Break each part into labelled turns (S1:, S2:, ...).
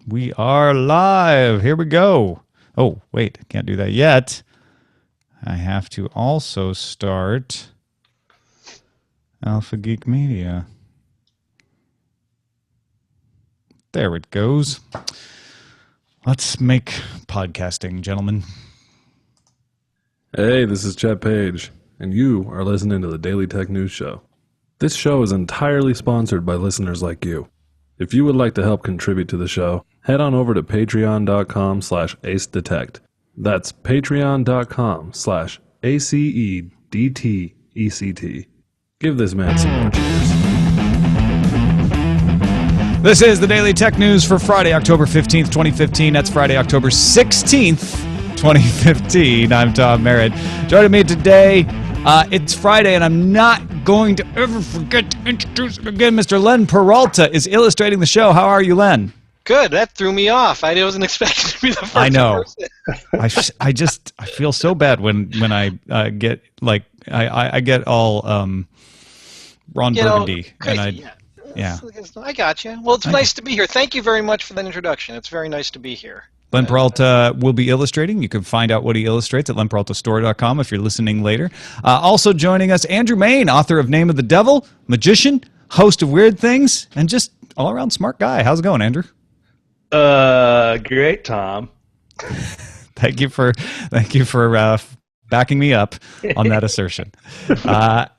S1: We are live. Here we go. Oh, wait, can't do that yet. I have to also start Alpha Geek Media. There it goes. Let's make podcasting, gentlemen.
S2: Hey, this is Chet Page, and you are listening to the Daily Tech News Show. This show is entirely sponsored by listeners like you. If you would like to help contribute to the show, head on over to patreon.com/acedetect. That's patreon.com/ACEDTECT. Give this man some more cheers.
S1: This is the Daily Tech News for Friday, October 15th, 2015. That's Friday, October 16th, 2015. I'm Tom Merritt. Joining me today, it's Friday, and I'm not going to ever forget to introduce him again. Mr. Len Peralta is illustrating the show. How are you, Len?
S3: Good. That threw me off. I wasn't expecting to be the first.
S1: I know.
S3: Person.
S1: I feel so bad when I get like I get all Ron Burgundy and yeah.
S3: I got you. Well, it's nice to be here. Thank you very much for that introduction. It's very nice to be here.
S1: Len Peralta will be illustrating. You can find out what he illustrates at lenperaltastore.com if you're listening later. Also joining us, Andrew Mayne, author of Name of the Devil, magician, host of Weird Things, and just all-around smart guy. How's it going, Andrew?
S4: Great, Tom.
S1: Thank you for backing me up on that assertion.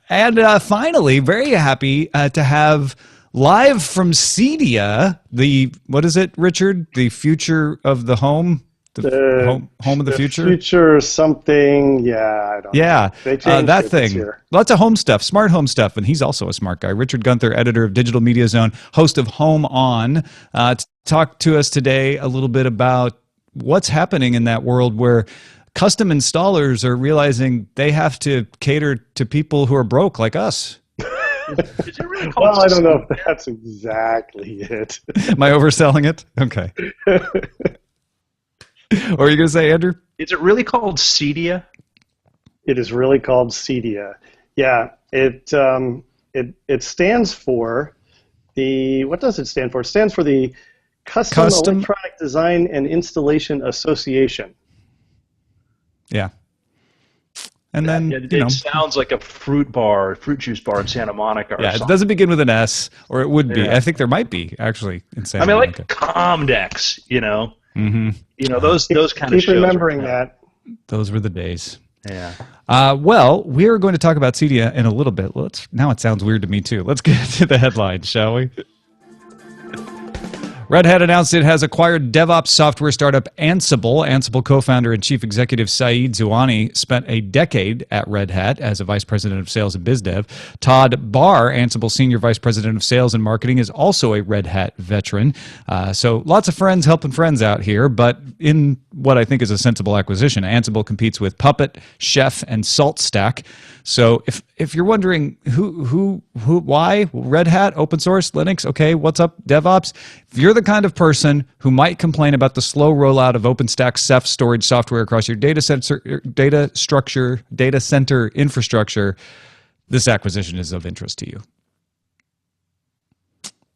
S1: And finally, very happy to have live from Cedia, what is it, Richard? The future of the home? Home of the future?
S5: Future something, I don't know. They changed
S1: that
S5: it
S1: thing.
S5: this year.
S1: Lots of home stuff, smart home stuff, and he's also a smart guy. Richard Gunther, editor of Digital Media Zone, host of Home On, to talk to us today a little bit about what's happening in that world where custom installers are realizing they have to cater to people who are broke like us.
S4: Is it really
S5: Well, I don't know if that's exactly it.
S1: Am I overselling it? Okay. What are you going to say, Andrew?
S4: Is it really called Cedia?
S5: It is really called Cedia. Yeah, it stands for the, what does it stand for? It stands for the Custom Electronic Design and Installation Association.
S1: Yeah. And then,
S4: it sounds like a fruit juice bar in Santa Monica or something.
S1: It doesn't begin with an S, or it would be. Yeah. I think there might be, actually, in Santa Monica.
S4: Like Comdex,
S1: Mm-hmm.
S4: Those kind of shows.
S5: Keep remembering that.
S1: Those were the days.
S4: Yeah.
S1: Well, we are going to talk about Cedia in a little bit. Now it sounds weird to me, too. Let's get to the headlines, shall we? Red Hat announced it has acquired DevOps software startup Ansible. Ansible co-founder and chief executive Saeed Zouani spent a decade at Red Hat as a vice president of sales and biz dev. Todd Barr, Ansible's senior vice president of sales and marketing, is also a Red Hat veteran. So lots of friends helping friends out here, but in what I think is a sensible acquisition. Ansible competes with Puppet, Chef, and SaltStack. So if you're wondering why Red Hat, open source, Linux, okay, what's up, DevOps? If you're the kind of person who might complain about the slow rollout of OpenStack Ceph storage software across your data center infrastructure, this acquisition is of interest to you.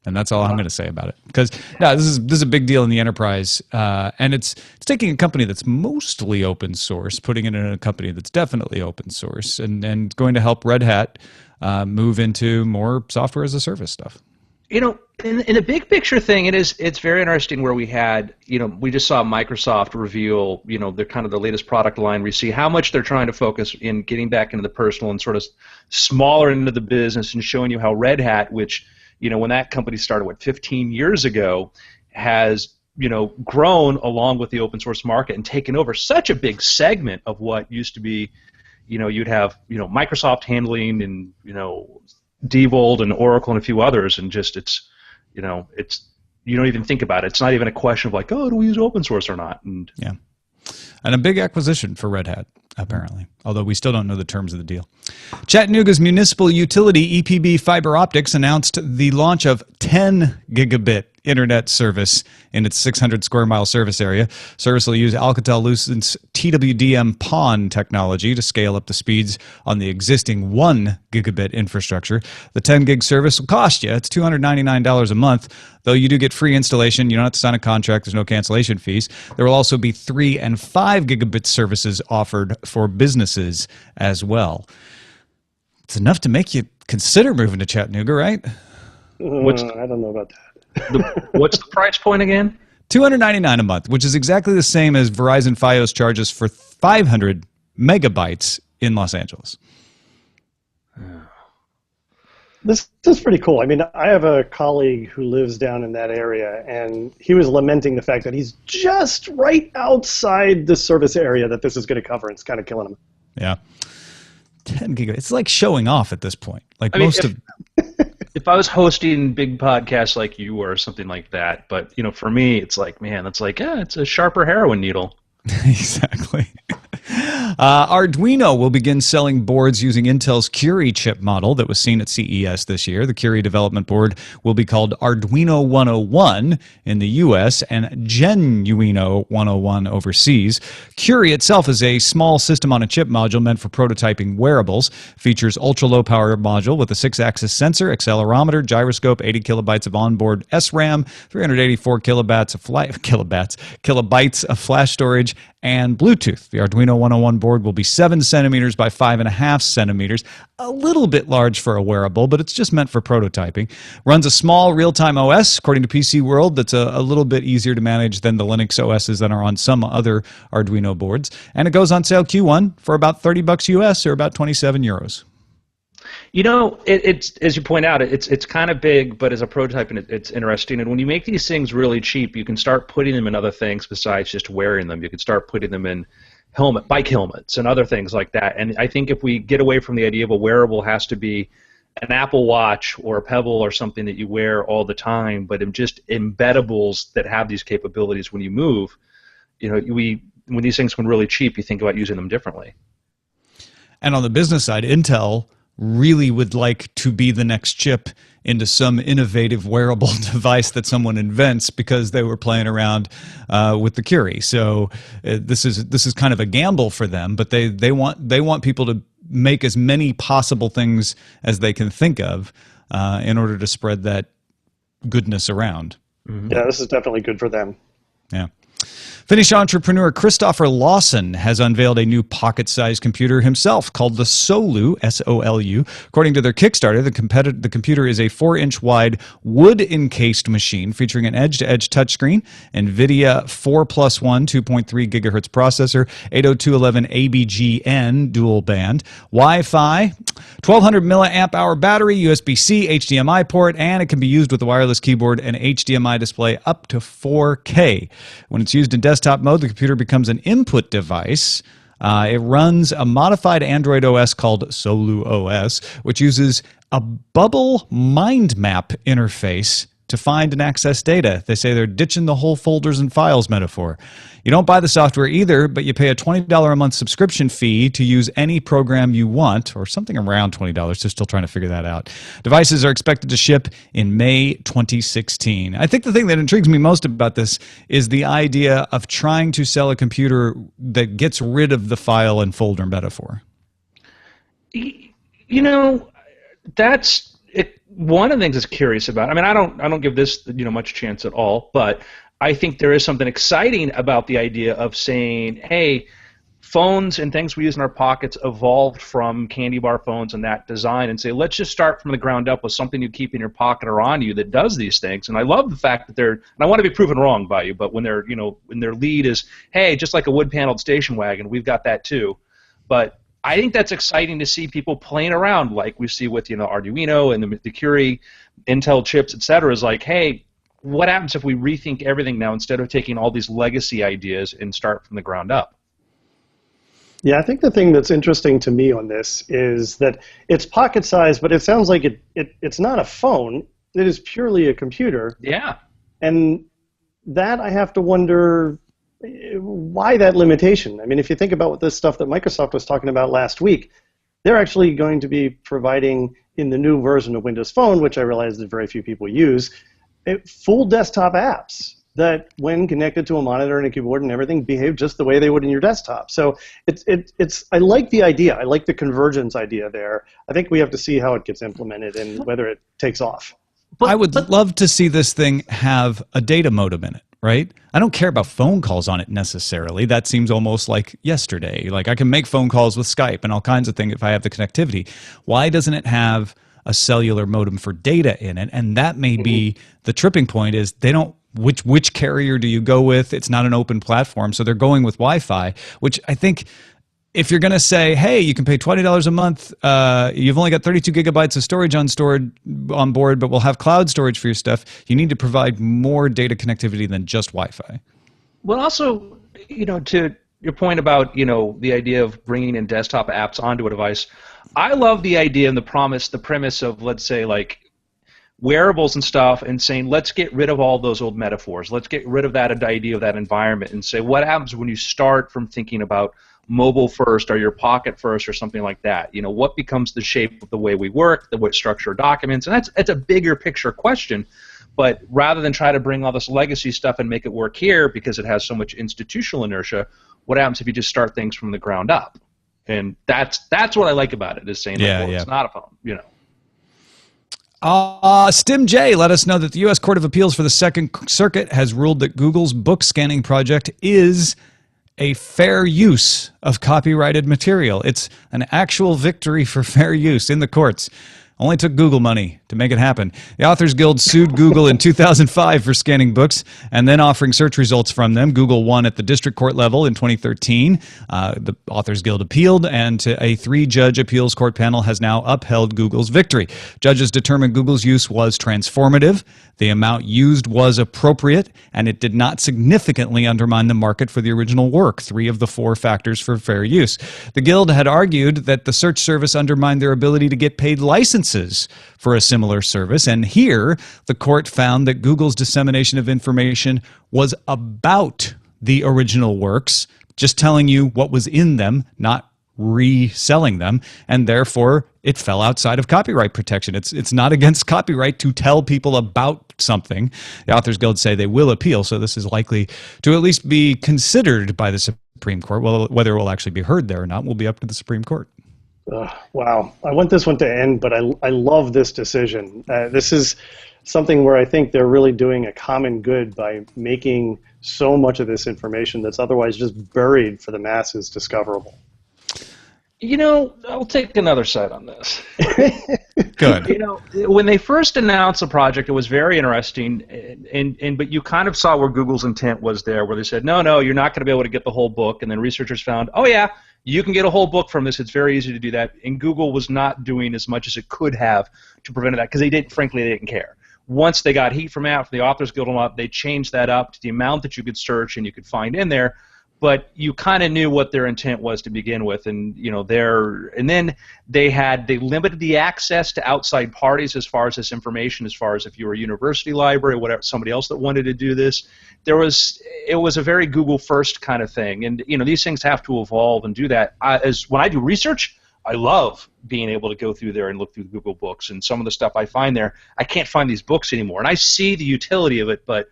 S1: And that's all I'm going to say about it. Because this is a big deal in the enterprise, and it's taking a company that's mostly open source, putting it in a company that's definitely open source, and going to help Red Hat move into more software as a service stuff.
S4: In the big picture thing, it's very interesting where we just saw Microsoft reveal, their kind of the latest product line. We see how much they're trying to focus in getting back into the personal and sort of smaller into the business, and showing you how Red Hat, which when that company started, 15 years ago, has, grown along with the open source market and taken over such a big segment of what used to be, you'd have, Microsoft handling and, Diebold and Oracle and a few others, and just you don't even think about it. It's not even a question of like, do we use open source or not? And
S1: a big acquisition for Red Hat, apparently, although we still don't know the terms of the deal. Chattanooga's municipal utility EPB Fiber Optics announced the launch of 10 gigabit internet service in its 600 square mile service area. Service will use Alcatel-Lucent's TWDM PON technology to scale up the speeds on the existing 1 gigabit infrastructure. The 10 gig service will cost you, it's $299 a month, though you do get free installation. You don't have to sign a contract. There's no cancellation fees. There will also be 3 and 5 gigabit services offered for businesses as well. It's enough to make you consider moving to Chattanooga, right?
S5: I don't know about that.
S4: What's the price point again?
S1: $299 a month, which is exactly the same as Verizon Fios charges for 500 megabytes in Los Angeles.
S5: This is pretty cool. I mean, I have a colleague who lives down in that area, and he was lamenting the fact that he's just right outside the service area that this is going to cover, and it's kind of killing him.
S1: Yeah. 10 gigabytes. It's like showing off at this point. Like
S4: if I was hosting big podcasts like you were or something like that, but for me, it's like, man, it's like, it's a sharper heroin needle.
S1: Exactly. Arduino will begin selling boards using Intel's Curie chip model that was seen at CES this year. The Curie development board will be called Arduino 101 in the US and Genuino 101 overseas. Curie itself is a small system-on-a-chip module meant for prototyping wearables. Features ultra-low power module with a 6-axis sensor, accelerometer, gyroscope, 80 kilobytes of onboard SRAM, 384 kilobytes of flash storage, and Bluetooth. The Arduino 101 board will be 7 centimeters by 5.5 centimeters, a little bit large for a wearable, but it's just meant for prototyping. Runs a small real-time OS, according to PC World, that's a little bit easier to manage than the Linux OSs that are on some other Arduino boards. And it goes on sale Q1 for about $30 US or about 27 euros.
S4: It's as you point out, it's kind of big, but as a prototype, and it's interesting. And when you make these things really cheap, you can start putting them in other things besides just wearing them. You can start putting them in bike helmets and other things like that. And I think if we get away from the idea of a wearable has to be an Apple Watch or a Pebble or something that you wear all the time, but just embeddables that have these capabilities when you move, when these things come really cheap, you think about using them differently.
S1: And on the business side, Intel really would like to be the next chip into some innovative wearable device that someone invents because they were playing around with the Curie. So this is kind of a gamble for them, but they want people to make as many possible things as they can think of in order to spread that goodness around.
S5: Mm-hmm. Yeah, this is definitely good for them.
S1: Yeah. Finnish entrepreneur Christopher Lawson has unveiled a new pocket-sized computer himself called the Solu, S-O-L-U. According to their Kickstarter, the computer is a 4-inch wide wood-encased machine featuring an edge-to-edge touchscreen, NVIDIA 4+1 2.3 gigahertz processor, 802.11 ABGN dual band, Wi-Fi, 1200 milliamp hour battery, USB-C, HDMI port, and it can be used with a wireless keyboard and HDMI display up to 4K. When it's used in desktop mode, the computer becomes an input device. It runs a modified Android OS called Solu OS, which uses a bubble mind map interface to find and access data. They say they're ditching the whole folders and files metaphor. You don't buy the software either, but you pay a $20 a month subscription fee to use any program you want, or something around $20. They're still trying to figure that out. Devices are expected to ship in May 2016. I think the thing that intrigues me most about this is the idea of trying to sell a computer that gets rid of the file and folder metaphor.
S4: That's one of the things that's curious about. I mean, I don't give this much chance at all, but I think there is something exciting about the idea of saying, hey, phones and things we use in our pockets evolved from candy bar phones and that design, and say, let's just start from the ground up with something you keep in your pocket or on you that does these things. And I love the fact that and I want to be proven wrong by you, but when when their lead is, hey, just like a wood-paneled station wagon, we've got that too. But I think that's exciting to see people playing around like we see with Arduino and the Curie, Intel chips, etc. Is like, hey, what happens if we rethink everything now instead of taking all these legacy ideas and start from the ground up?
S5: Yeah, I think the thing that's interesting to me on this is that it's pocket-sized, but it sounds like it's not a phone. It is purely a computer.
S4: Yeah.
S5: And that I have to wonder why that limitation. I mean, if you think about what this stuff that Microsoft was talking about last week, they're actually going to be providing in the new version of Windows Phone, which I realize that very few people use, full desktop apps that, when connected to a monitor and a keyboard and everything, behave just the way they would in your desktop. So I like the idea. I like the convergence idea there. I think we have to see how it gets implemented and whether it takes off.
S1: I would love to see this thing have a data modem in it, right? I don't care about phone calls on it necessarily. That seems almost like yesterday. Like I can make phone calls with Skype and all kinds of things if I have the connectivity. Why doesn't it have a cellular modem for data in it? And that may be the tripping point, is they don't, which carrier do you go with? It's not an open platform, so they're going with Wi-Fi, which I think if you're going to say, hey, you can pay $20 a month, you've only got 32 gigabytes of storage on board, but we'll have cloud storage for your stuff, you need to provide more data connectivity than just Wi-Fi.
S4: Well, also, to your point about, the idea of bringing in desktop apps onto a device, I love the idea and the premise of, let's say, like, wearables and stuff, and saying, let's get rid of all those old metaphors. Let's get rid of that idea of that environment and say, what happens when you start from thinking about mobile first or your pocket first or something like that? What becomes the shape of the way we work, the way we structure documents? And that's a bigger picture question. But rather than try to bring all this legacy stuff and make it work here because it has so much institutional inertia, what happens if you just start things from the ground up? And that's what I like about it, is saying, it's not a phone,
S1: Stim J let us know that the U.S. Court of Appeals for the Second Circuit has ruled that Google's book scanning project is a fair use of copyrighted material. It's an actual victory for fair use in the courts. Only took Google money to make it happen. The Authors Guild sued Google in 2005 for scanning books and then offering search results from them. Google won at the district court level in 2013. The Authors Guild appealed, and a 3-judge appeals court panel has now upheld Google's victory. Judges determined Google's use was transformative, the amount used was appropriate, and it did not significantly undermine the market for the original work, 3 of the 4 factors for fair use. The Guild had argued that the search service undermined their ability to get paid licenses for a similar service, and here the court found that Google's dissemination of information was about the original works, just telling you what was in them, not reselling them, and therefore it fell outside of copyright protection. It's not against copyright to tell people about something. The Authors Guild say they will appeal, so this is likely to at least be considered by the Supreme Court. Well, whether it will actually be heard there or not will be up to the Supreme Court.
S5: Wow. I want this one to end, but I love this decision. This is something where I think they're really doing a common good by making so much of this information that's otherwise just buried for the masses discoverable.
S4: I'll take another side on this.
S1: Good.
S4: When they first announced the project, it was very interesting, but you kind of saw where Google's intent was there, where they said, no, you're not going to be able to get the whole book, and then researchers found, oh yeah, you can get a whole book from this. It's very easy to do that, and Google was not doing as much as it could have to prevent that, because they didn't care. Once they got heat from the Authors Guild, they changed that up to the amount that you could search and you could find in there. But you kind of knew what their intent was to begin with, and then they limited the access to outside parties as far as this information, as far as if you were a university library or whatever, somebody else that wanted to do this. It was a very Google first kind of thing, and these things have to evolve and do that. When I do research, I love being able to go through there and look through Google Books, and some of the stuff I find there, I can't find these books anymore, and I see the utility of it, but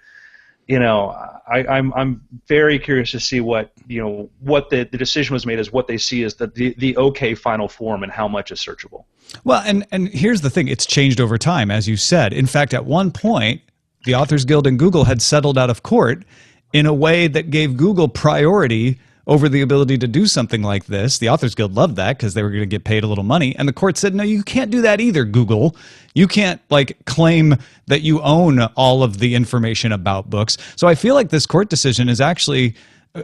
S4: I'm very curious to see what the decision was made as, what they see as the okay final form and how much is searchable.
S1: Well, and here's the thing: it's changed over time, as you said. In fact, at one point, the Authors Guild and Google had settled out of court in a way that gave Google priority over the ability to do something like this. The Authors Guild loved that because they were going to get paid a little money. And the court said, no, you can't do that either, Google. You can't claim that you own all of the information about books. So I feel like this court decision is actually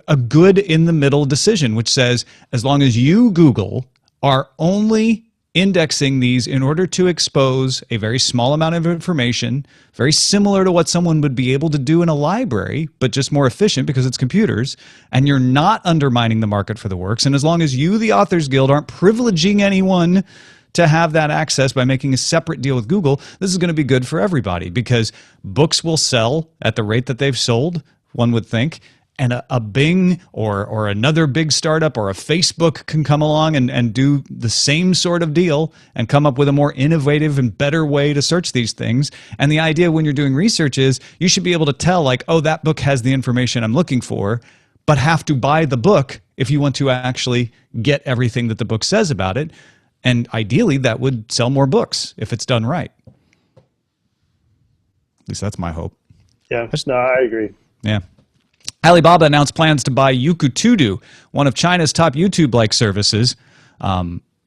S1: a good in the middle decision, which says as long as you, Google, are only indexing these in order to expose a very small amount of information, very similar to what someone would be able to do in a library, but just more efficient because it's computers, and you're not undermining the market for the works, and as long as you, the Authors Guild, aren't privileging anyone to have that access by making a separate deal with Google, this is going to be good for everybody, because books will sell at the rate that they've sold, one would think, and a Bing or another big startup or a Facebook can come along and do the same sort of deal and come up with a more innovative and better way to search these things. And the idea when you're doing research is you should be able to tell, like, oh, that book has the information I'm looking for, but have to buy the book if you want to actually get everything that the book says about it. And ideally, that would sell more books if it's done right. At least that's my hope.
S5: Yeah, no, I agree.
S1: Yeah. Alibaba announced plans to buy Youku, one of China's top YouTube-like services.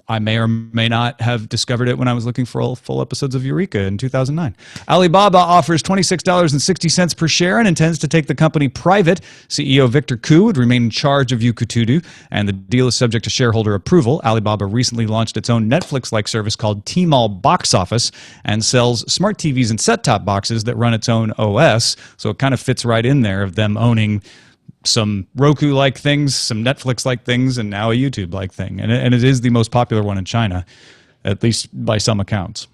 S1: I may or may not have discovered it when I was looking for full episodes of Eureka in 2009. Alibaba offers $26.60 per share and intends to take the company private. CEO Victor Koo would remain in charge of Youku, and the deal is subject to shareholder approval. Alibaba recently launched its own Netflix-like service called Tmall Box Office and sells smart TVs and set-top boxes that run its own OS, so it kind of fits right in there of them owning some Roku-like things, some Netflix-like things, and now a YouTube-like thing. And it is the most popular one in China, at least by some accounts.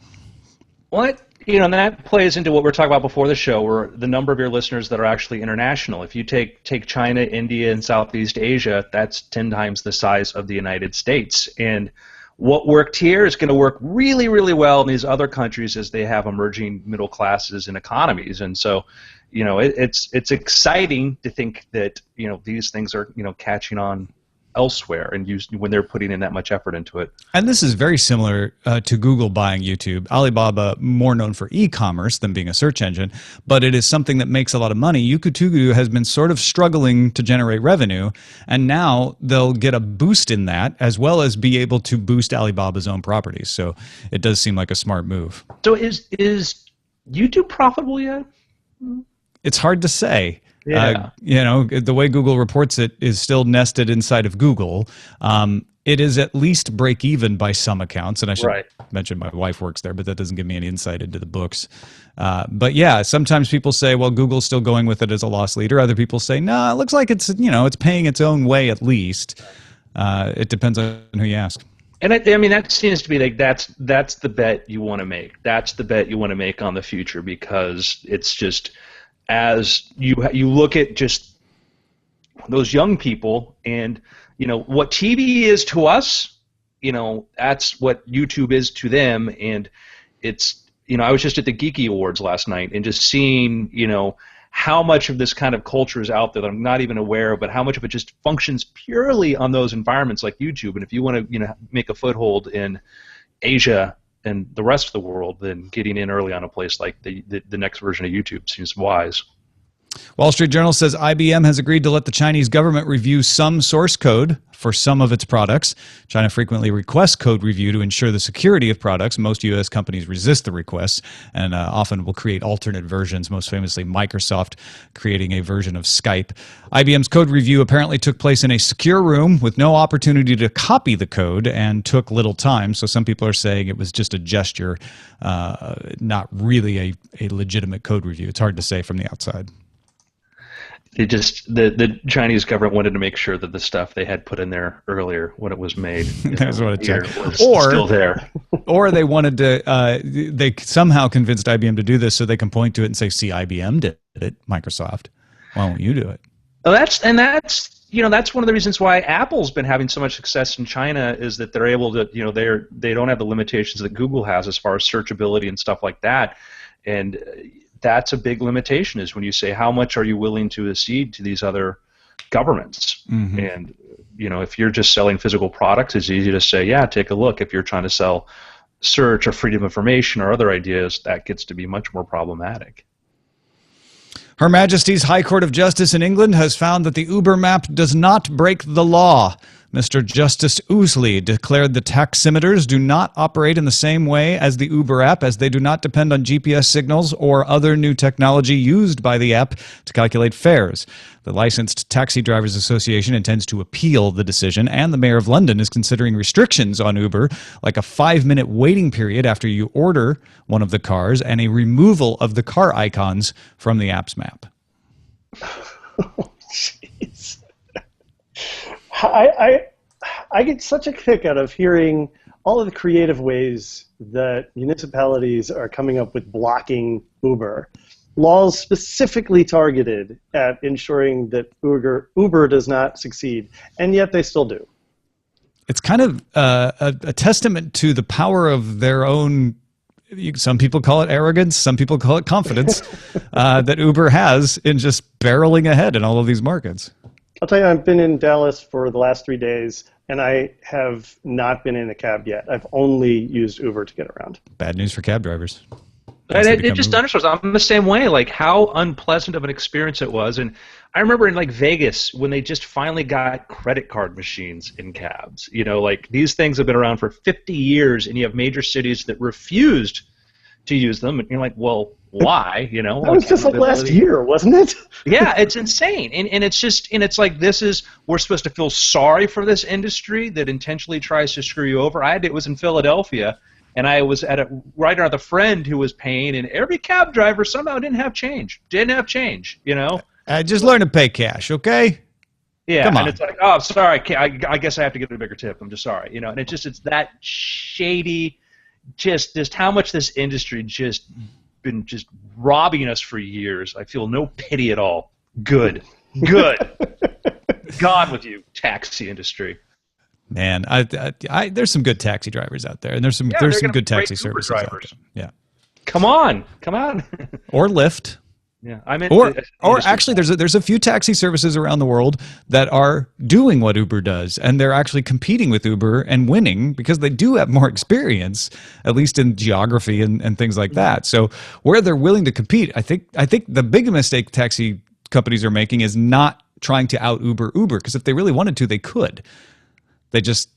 S4: What? And that plays into what we were talking about before the show, where the number of your listeners that are actually international. If you take China, India, and Southeast Asia, that's 10 times the size of the United States. And what worked here is going to work really, really well in these other countries as they have emerging middle classes and economies. And so, it's exciting to think that these things are catching on elsewhere and when they're putting in that much effort into it.
S1: And this is very similar to Google buying YouTube. Alibaba, more known for e-commerce than being a search engine, but it is something that makes a lot of money. Youku has been sort of struggling to generate revenue, and now they'll get a boost in that as well as be able to boost Alibaba's own properties. So it does seem like a smart move.
S4: So is YouTube profitable yet?
S1: It's hard to say.
S4: Yeah.
S1: The way Google reports it is still nested inside of Google. It is at least break even by some accounts, and I should mention my wife works there, but that doesn't give me any insight into the books. But yeah, sometimes people say, well, Google's still going with it as a loss leader. Other people say, no, it looks like it's paying its own way at least. It depends on who you ask.
S4: And that seems to be like that's the bet you want to make. That's the bet you want to make on the future, because it's just, as you look at just those young people and what TV is to us, that's what YouTube is to them. And it's I was just at the Geeky Awards last night and just seeing how much of this kind of culture is out there that I'm not even aware of, but how much of it just functions purely on those environments like YouTube. And if you want to make a foothold in Asia and the rest of the world, then getting in early on a place like the next version of YouTube seems wise.
S1: Wall Street Journal says IBM has agreed to let the Chinese government review some source code for some of its products. China frequently requests code review to ensure the security of products. Most U.S. companies resist the requests and often will create alternate versions, most famously Microsoft creating a version of Skype. IBM's code review apparently took place in a secure room with no opportunity to copy the code and took little time. So some people are saying it was just a gesture, not really a legitimate code review. It's hard to say from the outside.
S4: The Chinese government wanted to make sure that the stuff they had put in there earlier when it was made was still there.
S1: Or they wanted to they somehow convinced IBM to do this so they can point to it and say, see, IBM did it, Microsoft. Why won't you do it?
S4: Well, that's one of the reasons why Apple's been having so much success in China, is that they're able to they don't have the limitations that Google has as far as searchability and stuff like that. And that's a big limitation, is when you say how much are you willing to accede to these other governments. Mm-hmm. And if you're just selling physical products, it's easy to say, yeah, take a look. If you're trying to sell search or freedom of information or other ideas, that gets to be much more problematic.
S1: Her Majesty's High Court of Justice in England has found that the Uber map does not break the law. Mr. Justice Ousley declared the taximeters do not operate in the same way as the Uber app, as they do not depend on GPS signals or other new technology used by the app to calculate fares. The Licensed Taxi Drivers Association intends to appeal the decision, and the Mayor of London is considering restrictions on Uber, like a 5-minute waiting period after you order one of the cars and a removal of the car icons from the app's map.
S5: Oh, jeez. I get such a kick out of hearing all of the creative ways that municipalities are coming up with blocking Uber. laws specifically targeted at ensuring that Uber does not succeed, and yet they still do.
S1: It's kind of a testament to the power of their own. Some people call it arrogance, some people call it confidence that Uber has in just barreling ahead in all of these markets.
S5: I'll tell you, I've been in Dallas for the last 3 days, and I have not been in a cab yet. I've only used Uber to get around.
S1: Bad news for cab drivers.
S4: And it just underscores, I'm the same way, like how unpleasant of an experience it was. And I remember in like Vegas when they just finally got credit card machines in cabs. You know, like these things have been around for 50 years, and you have major cities that refused to use them. And you're like, well, why? You know,
S5: that was just like last year, wasn't it?
S4: Yeah, it's insane. And it's just, and it's like, we're supposed to feel sorry for this industry that intentionally tries to screw you over. It was in Philadelphia. And I was at right around a friend who was paying, and every cab driver somehow didn't have change, you know?
S1: Just learn to pay cash, okay?
S4: Yeah,
S1: Come on.
S4: And it's like, oh, sorry, I guess I have to get a bigger tip. I'm just sorry, you know? And it's that shady, just how much this industry just been just robbing us for years. I feel no pity at all. Good. God with you, taxi industry.
S1: Man, there's some good taxi drivers out there, and there's some good taxi services out there. Yeah,
S4: come on,
S1: or Lyft.
S4: Yeah, I mean,
S1: or actually, there's a few taxi services around the world that are doing what Uber does, and they're actually competing with Uber and winning because they do have more experience, at least in geography and things like that. So where they're willing to compete, I think the big mistake taxi companies are making is not trying to out Uber because if they really wanted to, they could. They just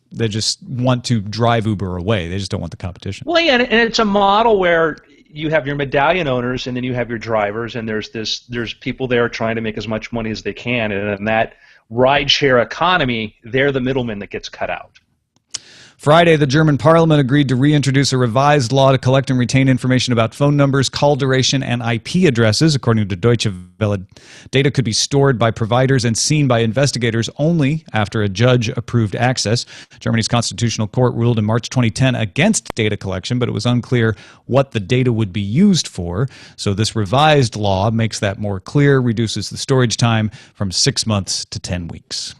S1: want to drive Uber away. They just don't want the competition.
S4: Well, yeah, and it's a model where you have your medallion owners, and then you have your drivers, and there's people there trying to make as much money as they can, and in that rideshare economy, they're the middleman that gets cut out.
S1: Friday, the German parliament agreed to reintroduce a revised law to collect and retain information about phone numbers, call duration, and IP addresses. According to Deutsche Welle, data could be stored by providers and seen by investigators only after a judge approved access. Germany's constitutional court ruled in March 2010 against data collection, but it was unclear what the data would be used for. So this revised law makes that more clear, reduces the storage time from 6 months to 10 weeks.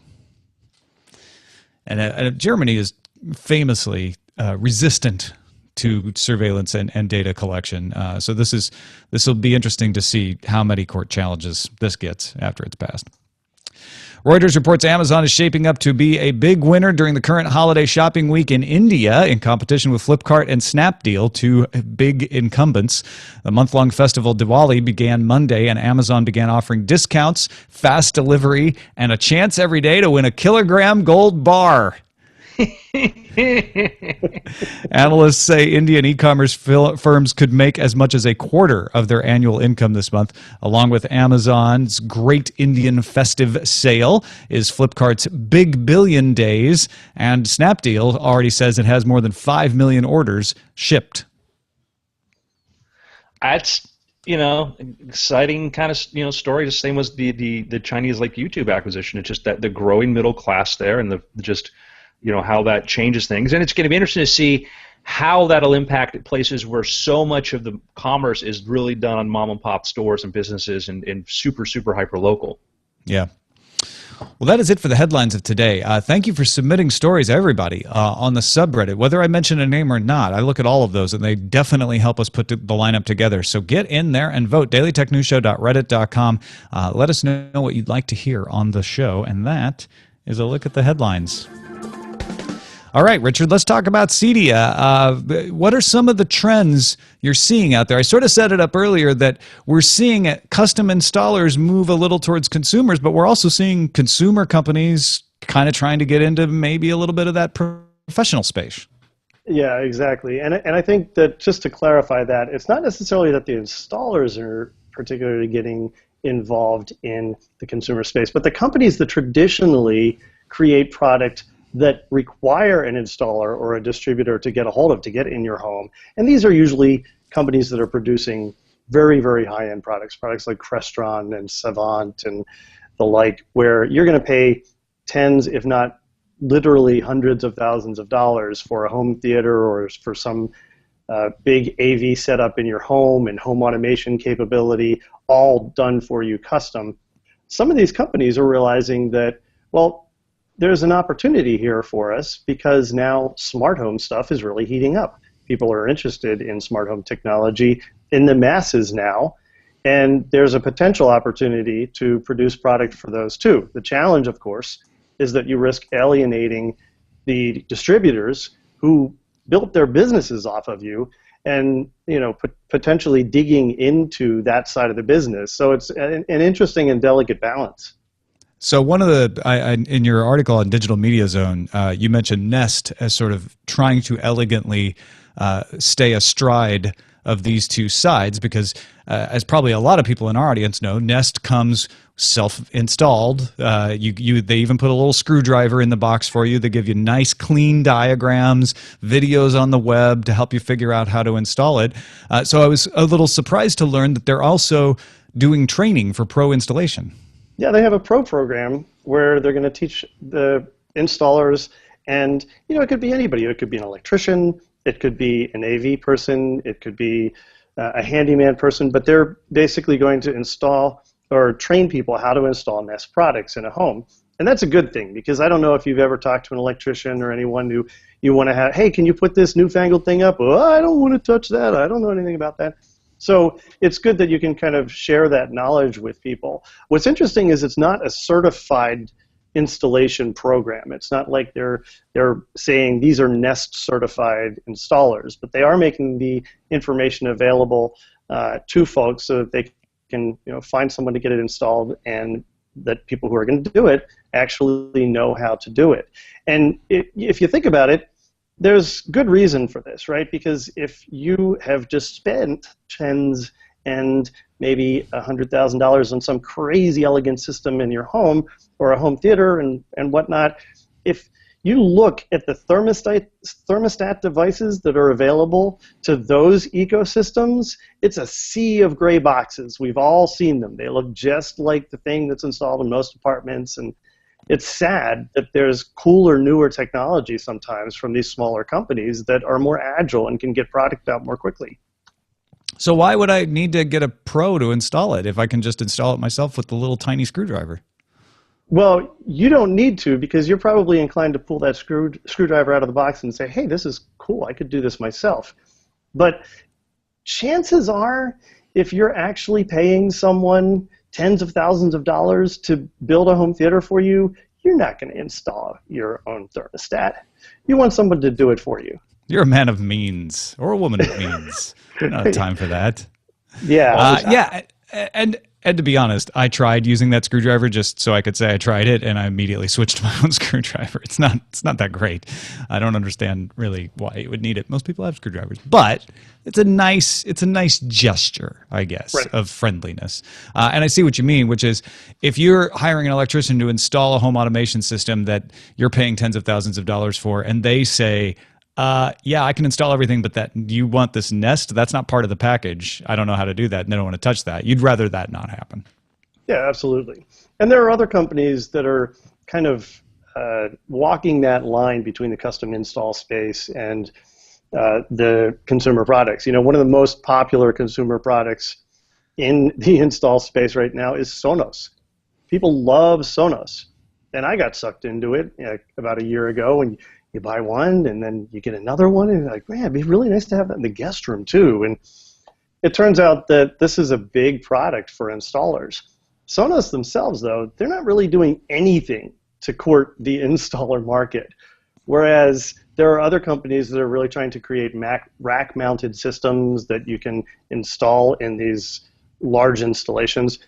S1: And Germany is famously resistant to surveillance and data collection. So this will be interesting to see how many court challenges this gets after it's passed. Reuters reports Amazon is shaping up to be a big winner during the current holiday shopping week in India in competition with Flipkart and Snapdeal, two big incumbents. The month-long festival Diwali began Monday, and Amazon began offering discounts, fast delivery, and a chance every day to win a kilogram gold bar. Analysts say Indian e-commerce firms could make as much as a quarter of their annual income this month. Along with Amazon's Great Indian Festive Sale is Flipkart's Big Billion Days, and Snapdeal already says it has more than 5 million orders shipped.
S4: That's exciting kind of story. The same as the Chinese like YouTube acquisition. It's just that the growing middle class there, and how that changes things. And it's going to be interesting to see how that'll impact places where so much of the commerce is really done on mom and pop stores and businesses and super, super hyper local.
S1: Yeah. Well, that is it for the headlines of today. Thank you for submitting stories, everybody, on the subreddit. Whether I mention a name or not, I look at all of those, and they definitely help us put the lineup together. So get in there and vote. dailytechnewsshow.reddit.com. Let us know what you'd like to hear on the show, and that is a look at the headlines. All right, Richard, let's talk about Cedia. What are some of the trends you're seeing out there? I sort of set it up earlier that we're seeing custom installers move a little towards consumers, but we're also seeing consumer companies kind of trying to get into maybe a little bit of that professional space.
S5: Yeah, exactly. And I think that just to clarify that, it's not necessarily that the installers are particularly getting involved in the consumer space, but the companies that traditionally create product that require an installer or a distributor to get a hold of, to get in your home. And these are usually companies that are producing very, very high-end products like Crestron and Savant and the like, where you're going to pay tens, if not literally hundreds of thousands of dollars for a home theater or for some big AV setup in your home and home automation capability, all done for you custom. Some of these companies are realizing that, well, there's an opportunity here for us because now smart home stuff is really heating up. People are interested in smart home technology in the masses now, and there's a potential opportunity to produce product for those too. The challenge, of course, is that you risk alienating the distributors who built their businesses off of you, and potentially digging into that side of the business. So it's an interesting and delicate balance.
S1: So one of the, in your article on Digital Media Zone, you mentioned Nest as sort of trying to elegantly stay astride of these two sides, because as probably a lot of people in our audience know, Nest comes self-installed. They even put a little screwdriver in the box for you. They give you nice, clean diagrams, videos on the web to help you figure out how to install it. So I was a little surprised to learn that they're also doing training for pro installation.
S5: Yeah, they have a pro program where they're going to teach the installers, and it could be anybody. It could be an electrician, it could be an AV person, it could be a handyman person, but they're basically going to install or train people how to install Nest products in a home. And that's a good thing, because I don't know if you've ever talked to an electrician or anyone who you want to have, hey, can you put this newfangled thing up? Oh, I don't want to touch that. I don't know anything about that. So it's good that you can kind of share that knowledge with people. What's interesting is it's not a certified installation program. It's not like they're saying these are Nest certified installers, but they are making the information available to folks so that they can find someone to get it installed, and that people who are going to do it actually know how to do it. And if you think about it, there's good reason for this, right? Because if you have just spent tens and maybe $100,000 on some crazy elegant system in your home or a home theater and whatnot, if you look at the thermostat devices that are available to those ecosystems, it's a sea of gray boxes. We've all seen them. They look just like the thing that's installed in most apartments, and it's sad that there's cooler, newer technology sometimes from these smaller companies that are more agile and can get product out more quickly.
S1: So why would I need to get a pro to install it if I can just install it myself with the little tiny screwdriver?
S5: Well, you don't need to, because you're probably inclined to pull that screwdriver out of the box and say, hey, this is cool, I could do this myself. But chances are, if you're actually paying someone tens of thousands of dollars to build a home theater for you, you're not going to install your own thermostat. You want someone to do it for you.
S1: You're a man of means, or a woman of means. I don't have time for that.
S5: Yeah.
S1: And to be honest, I tried using that screwdriver just so I could say I tried it, and I immediately switched to my own screwdriver. It's not that great. I don't understand really why you would need it. Most people have screwdrivers, but it's a nice gesture, I guess,
S5: right,
S1: of friendliness. And I see what you mean, which is if you're hiring an electrician to install a home automation system that you're paying tens of thousands of dollars for, and they say, yeah, I can install everything, but that you want this Nest, that's not part of the package. I don't know how to do that, and I don't want to touch that. You'd rather that not happen.
S5: Yeah, absolutely. And there are other companies that are kind of walking that line between the custom install space and the consumer products. One of the most popular consumer products in the install space right now is Sonos. People love Sonos, and I got sucked into it about a year ago, and you buy one, and then you get another one, and you're like, man, it'd be really nice to have that in the guest room too. And it turns out that this is a big product for installers. Sonos themselves, though, they're not really doing anything to court the installer market, whereas there are other companies that are really trying to create rack-mounted systems that you can install in these large installations.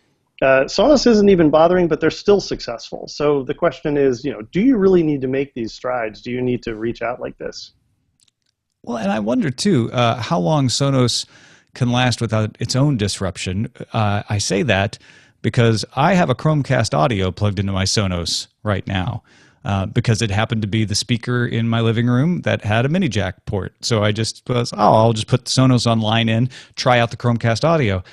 S5: Sonos isn't even bothering, but they're still successful. So the question is, do you really need to make these strides? Do you need to reach out like this?
S1: Well, and I wonder, too, how long Sonos can last without its own disruption. I say that because I have a Chromecast audio plugged into my Sonos right now because it happened to be the speaker in my living room that had a mini jack port. So I just was, I'll just put Sonos online in, try out the Chromecast audio.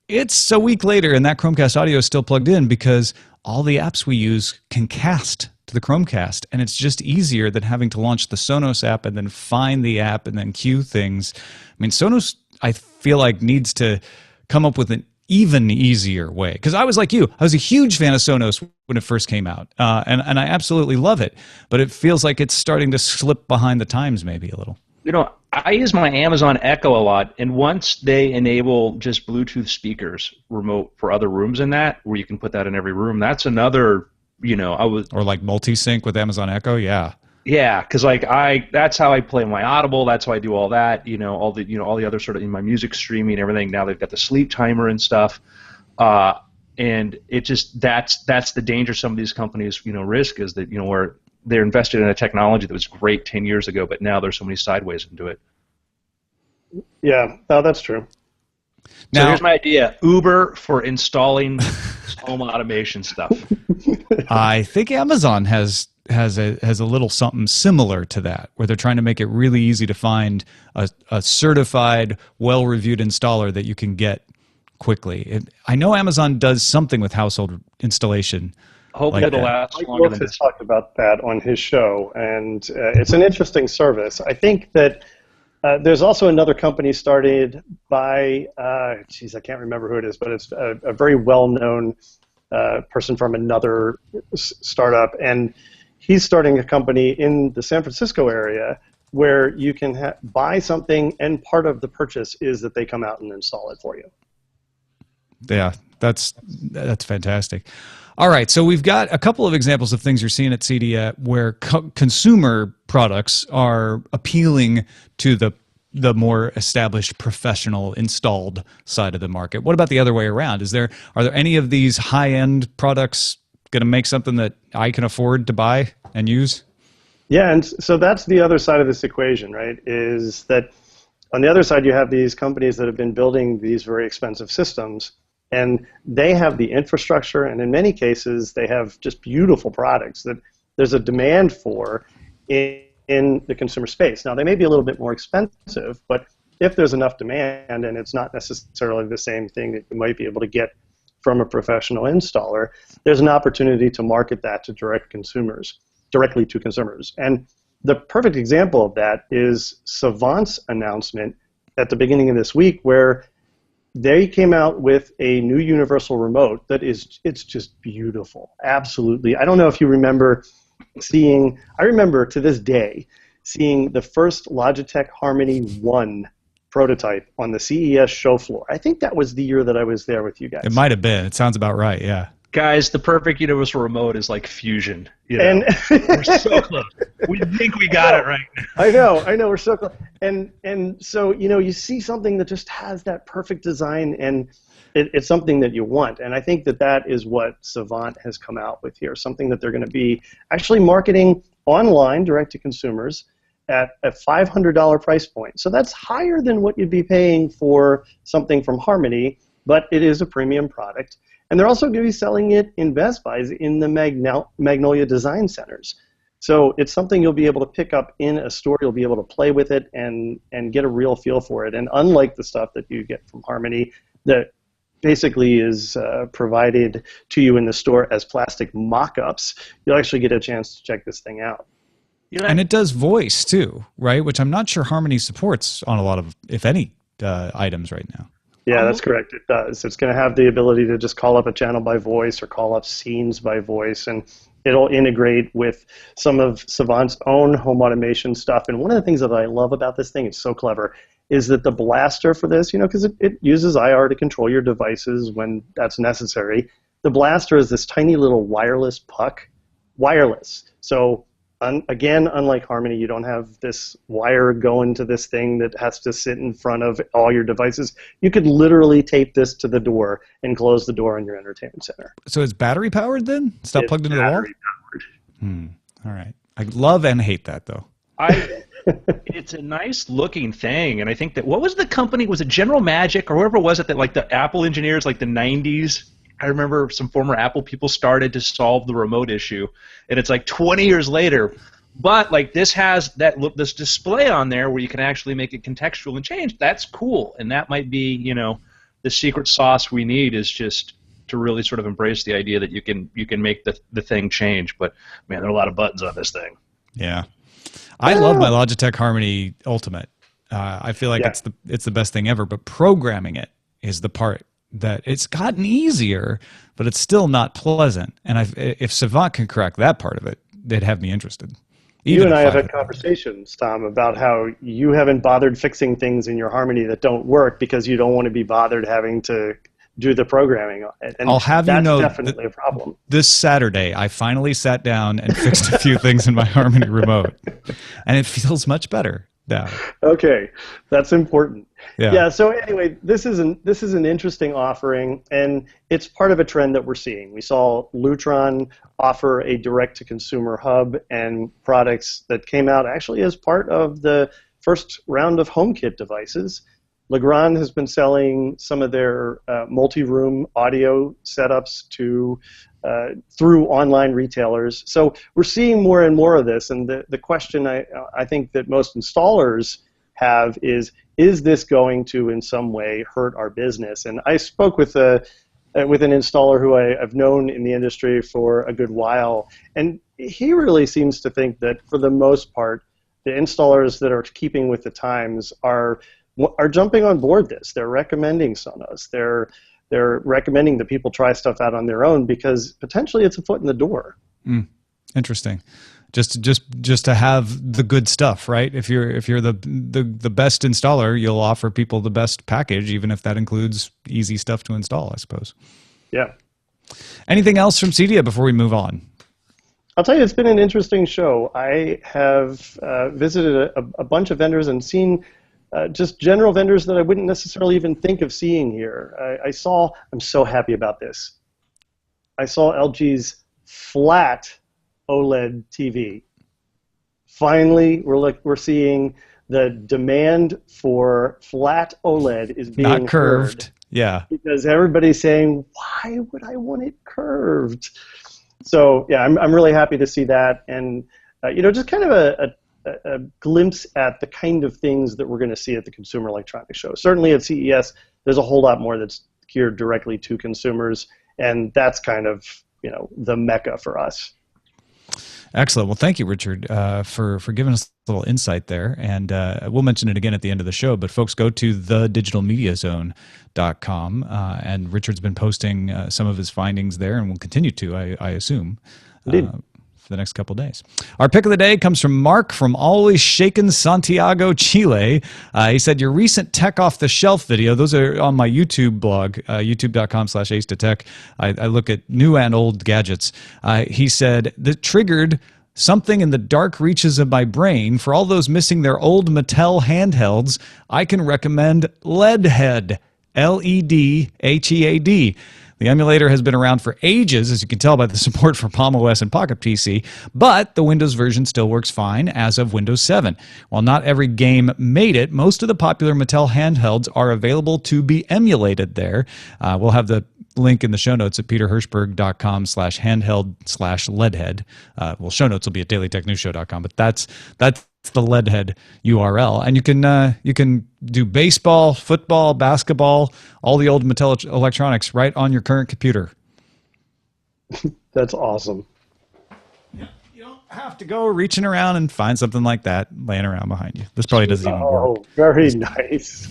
S1: It's a week later, and that Chromecast audio is still plugged in because all the apps we use can cast to the Chromecast, and it's just easier than having to launch the Sonos app and then find the app and then queue things. I mean, Sonos, I feel like, needs to come up with an even easier way, because I was like you, I was a huge fan of Sonos when it first came out, and I absolutely love it, but it feels like it's starting to slip behind the times maybe a little.
S4: You know, I use my Amazon Echo a lot, and once they enable just Bluetooth speakers remote for other rooms in that, where you can put that in every room, that's another, or
S1: like multi-sync with Amazon Echo, yeah.
S4: Yeah, because that's how I play my Audible. That's how I do all that. All the other sort of in my music streaming, everything. Now they've got the sleep timer and stuff, and it just that's the danger some of these companies risk, is that where they're invested in a technology that was great 10 years ago, but now there's so many sideways into it.
S5: Yeah, no, that's true.
S4: So here's my idea: Uber for installing home automation stuff.
S1: I think Amazon has a little something similar to that, where they're trying to make it really easy to find a certified, well-reviewed installer that you can get quickly. I know Amazon does something with household installation.
S4: Hopefully
S1: like
S4: it'll last
S5: Mike
S4: longer
S5: Wolf
S4: than
S5: has
S4: this.
S5: talked about that on his show, and it's an interesting service. I think that there's also another company started by, I can't remember who it is, but it's a very well-known person from another startup, and he's starting a company in the San Francisco area where you can buy something, and part of the purchase is that they come out and install it for you.
S1: Yeah, that's fantastic. All right, so we've got a couple of examples of things you're seeing at Cedia where consumer products are appealing to the more established professional installed side of the market. What about the other way around? Are there any of these high-end products going to make something that I can afford to buy and use?
S5: Yeah, and so that's the other side of this equation, right? Is that on the other side you have these companies that have been building these very expensive systems, and they have the infrastructure, and in many cases they have just beautiful products that there's a demand for in the consumer space. Now, they may be a little bit more expensive, but if there's enough demand, and it's not necessarily the same thing that you might be able to get from a professional installer, there's an opportunity to market that to directly to consumers. And the perfect example of that is Savant's announcement at the beginning of this week, where they came out with a new universal remote it's just beautiful. Absolutely. I don't know if you remember I remember to this day seeing the first Logitech Harmony 1 prototype on the CES show floor. I think that was the year that I was there with you guys.
S1: It might have been. It sounds about right, yeah.
S4: Guys, the perfect universal remote is like Fusion. And we're so close. We think we got it right now.
S5: I know, we're so close. And so, you see something that just has that perfect design, and it's something that you want. And I think that is what Savant has come out with here, something that they're going to be actually marketing online, direct to consumers, at a $500 price point. So that's higher than what you'd be paying for something from Harmony, but it is a premium product. And they're also going to be selling it in Best Buys in the Magnolia Design Centers. So it's something you'll be able to pick up in a store. You'll be able to play with it and get a real feel for it. And unlike the stuff that you get from Harmony, that basically is provided to you in the store as plastic mock-ups, you'll actually get a chance to check this thing out.
S1: And it does voice too, right? Which I'm not sure Harmony supports on a lot of, if any, items right now.
S5: Yeah, that's correct. It does. It's going to have the ability to just call up a channel by voice or call up scenes by voice, and it'll integrate with some of Savant's own home automation stuff. And one of the things that I love about this thing, it's so clever, is that the blaster for this, because it uses IR to control your devices when that's necessary. The blaster is this tiny little wireless puck, wireless. So again, unlike Harmony, you don't have this wire going to this thing that has to sit in front of all your devices. You could literally tape this to the door and close the door on your entertainment center.
S1: So it's battery powered then? It's not plugged into the wall?
S5: Battery powered.
S1: All right. I love and hate that though.
S4: It's a nice looking thing, and I think that, what was the company? Was it General Magic or whoever was it that, like, the Apple engineers, like the 90s? I remember some former Apple people started to solve the remote issue, and it's like 20 years later. But like this has this display on there where you can actually make it contextual and change. That's cool, and that might be the secret sauce we need is just to really sort of embrace the idea that you can make the thing change. But man, there are a lot of buttons on this thing.
S1: Yeah, I love my Logitech Harmony Ultimate. I feel like it's the best thing ever. But programming it is the part that it's gotten easier, but it's still not pleasant. And if Savant can crack that part of it, they'd have me interested.
S5: You and I have had conversations, Tom, about how you haven't bothered fixing things in your Harmony that don't work because you don't want to be bothered having to do the programming on it. And
S1: I'll have you know,
S5: that's definitely a problem.
S1: This Saturday, I finally sat down and fixed a few things in my Harmony remote, and it feels much better now.
S5: Okay, that's important.
S1: Yeah.
S5: So anyway, this is an interesting offering, and it's part of a trend that we're seeing. We saw Lutron offer a direct-to-consumer hub and products that came out actually as part of the first round of HomeKit devices. Legrand has been selling some of their multi-room audio setups through online retailers. So we're seeing more and more of this, and the question I think that most installers have is this going to in some way hurt our business? And I spoke with an installer who I've known in the industry for a good while, and he really seems to think that for the most part, the installers that are keeping with the times are jumping on board this. They're recommending Sonos. They're recommending that people try stuff out on their own because potentially it's a foot in the door.
S1: Interesting. Just to have the good stuff, right? If you're the best installer, you'll offer people the best package, even if that includes easy stuff to install, I suppose.
S5: Yeah.
S1: Anything else from Cedia before we move on?
S5: I'll tell you, it's been an interesting show. I have visited a bunch of vendors and seen just general vendors that I wouldn't necessarily even think of seeing here. I'm so happy about this. I saw LG's flat OLED TV. Finally, we're seeing the demand for flat OLED is being
S1: not curved.
S5: Heard.
S1: Yeah.
S5: Because everybody's saying, why would I want it curved? So yeah, I'm really happy to see that, and just kind of a glimpse at the kind of things that we're going to see at the Consumer Electronics Show. Certainly at CES, there's a whole lot more that's geared directly to consumers, and that's kind of the mecca for us.
S1: Excellent. Well, thank you, Richard, for giving us a little insight there. And we'll mention it again at the end of the show, but folks, go to thedigitalmediazone.com, and Richard's been posting some of his findings there and will continue to, I assume.
S5: Indeed.
S1: For the next couple of days. Our pick of the day comes from Mark from Always Shaken, Santiago, Chile. He said, your recent tech off the shelf video, those are on my YouTube blog, youtube.com/ace2tech. I look at new and old gadgets. He said, that triggered something in the dark reaches of my brain. For all those missing their old Mattel handhelds, I can recommend LEDhead, LEDHEAD. The emulator has been around for ages, as you can tell by the support for Palm OS and Pocket PC, but the Windows version still works fine as of Windows 7. While not every game made it, most of the popular Mattel handhelds are available to be emulated there. We'll have the link in the show notes at peterhirschberg.com/handheld/LEDhead. Well, show notes will be at dailytechnewsshow.com, but that's the LEDhead URL, and you can do baseball, football, basketball, all the old Mattel electronics right on your current computer.
S5: That's awesome.
S1: You don't have to go reaching around and find something like that laying around behind you. This probably doesn't even work.
S5: Oh, very nice.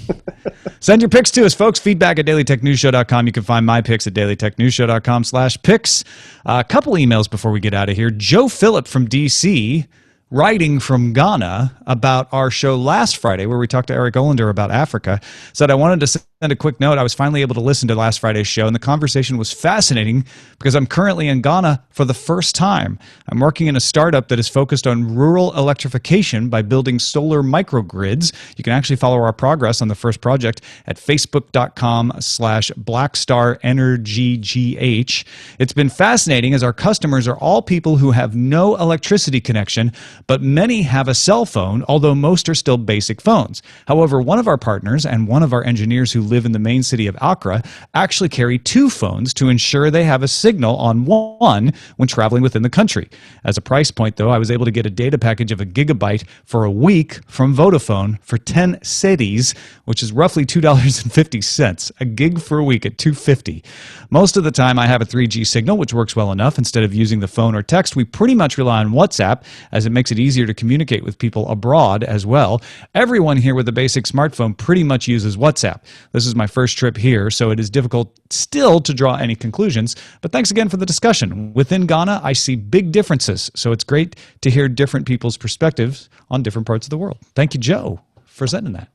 S1: Send your picks to us, folks. Feedback at dailytechnewsshow.com. You can find my picks at dailytechnewsshow.com/picks. A couple emails before we get out of here. Joe Phillip from DC, writing from Ghana about our show last Friday where we talked to Eric Olander about Africa, said, I wanted to send a quick note. I was finally able to listen to last Friday's show, and the conversation was fascinating because I'm currently in Ghana for the first time. I'm working in a startup that is focused on rural electrification by building solar microgrids. You can actually follow our progress on the first project at facebook.com/BlackStarEnergyGH. It's been fascinating as our customers are all people who have no electricity connection, but many have a cell phone, although most are still basic phones. However, one of our partners and one of our engineers who live in the main city of Accra actually carry 2 phones to ensure they have a signal on one when traveling within the country. As a price point, though, I was able to get a data package of 1 gigabyte for a week from Vodafone for 10 cedis, which is roughly $2.50. A gig for a week at $2.50. Most of the time, I have a 3G signal, which works well enough. Instead of using the phone or text, we pretty much rely on WhatsApp, as it makes it easier to communicate with people abroad as well. Everyone here with a basic smartphone pretty much uses WhatsApp. This is my first trip here, so it is difficult still to draw any conclusions. But thanks again for the discussion. Within Ghana, I see big differences, so it's great to hear different people's perspectives on different parts of the world. Thank you, Joe, for sending that.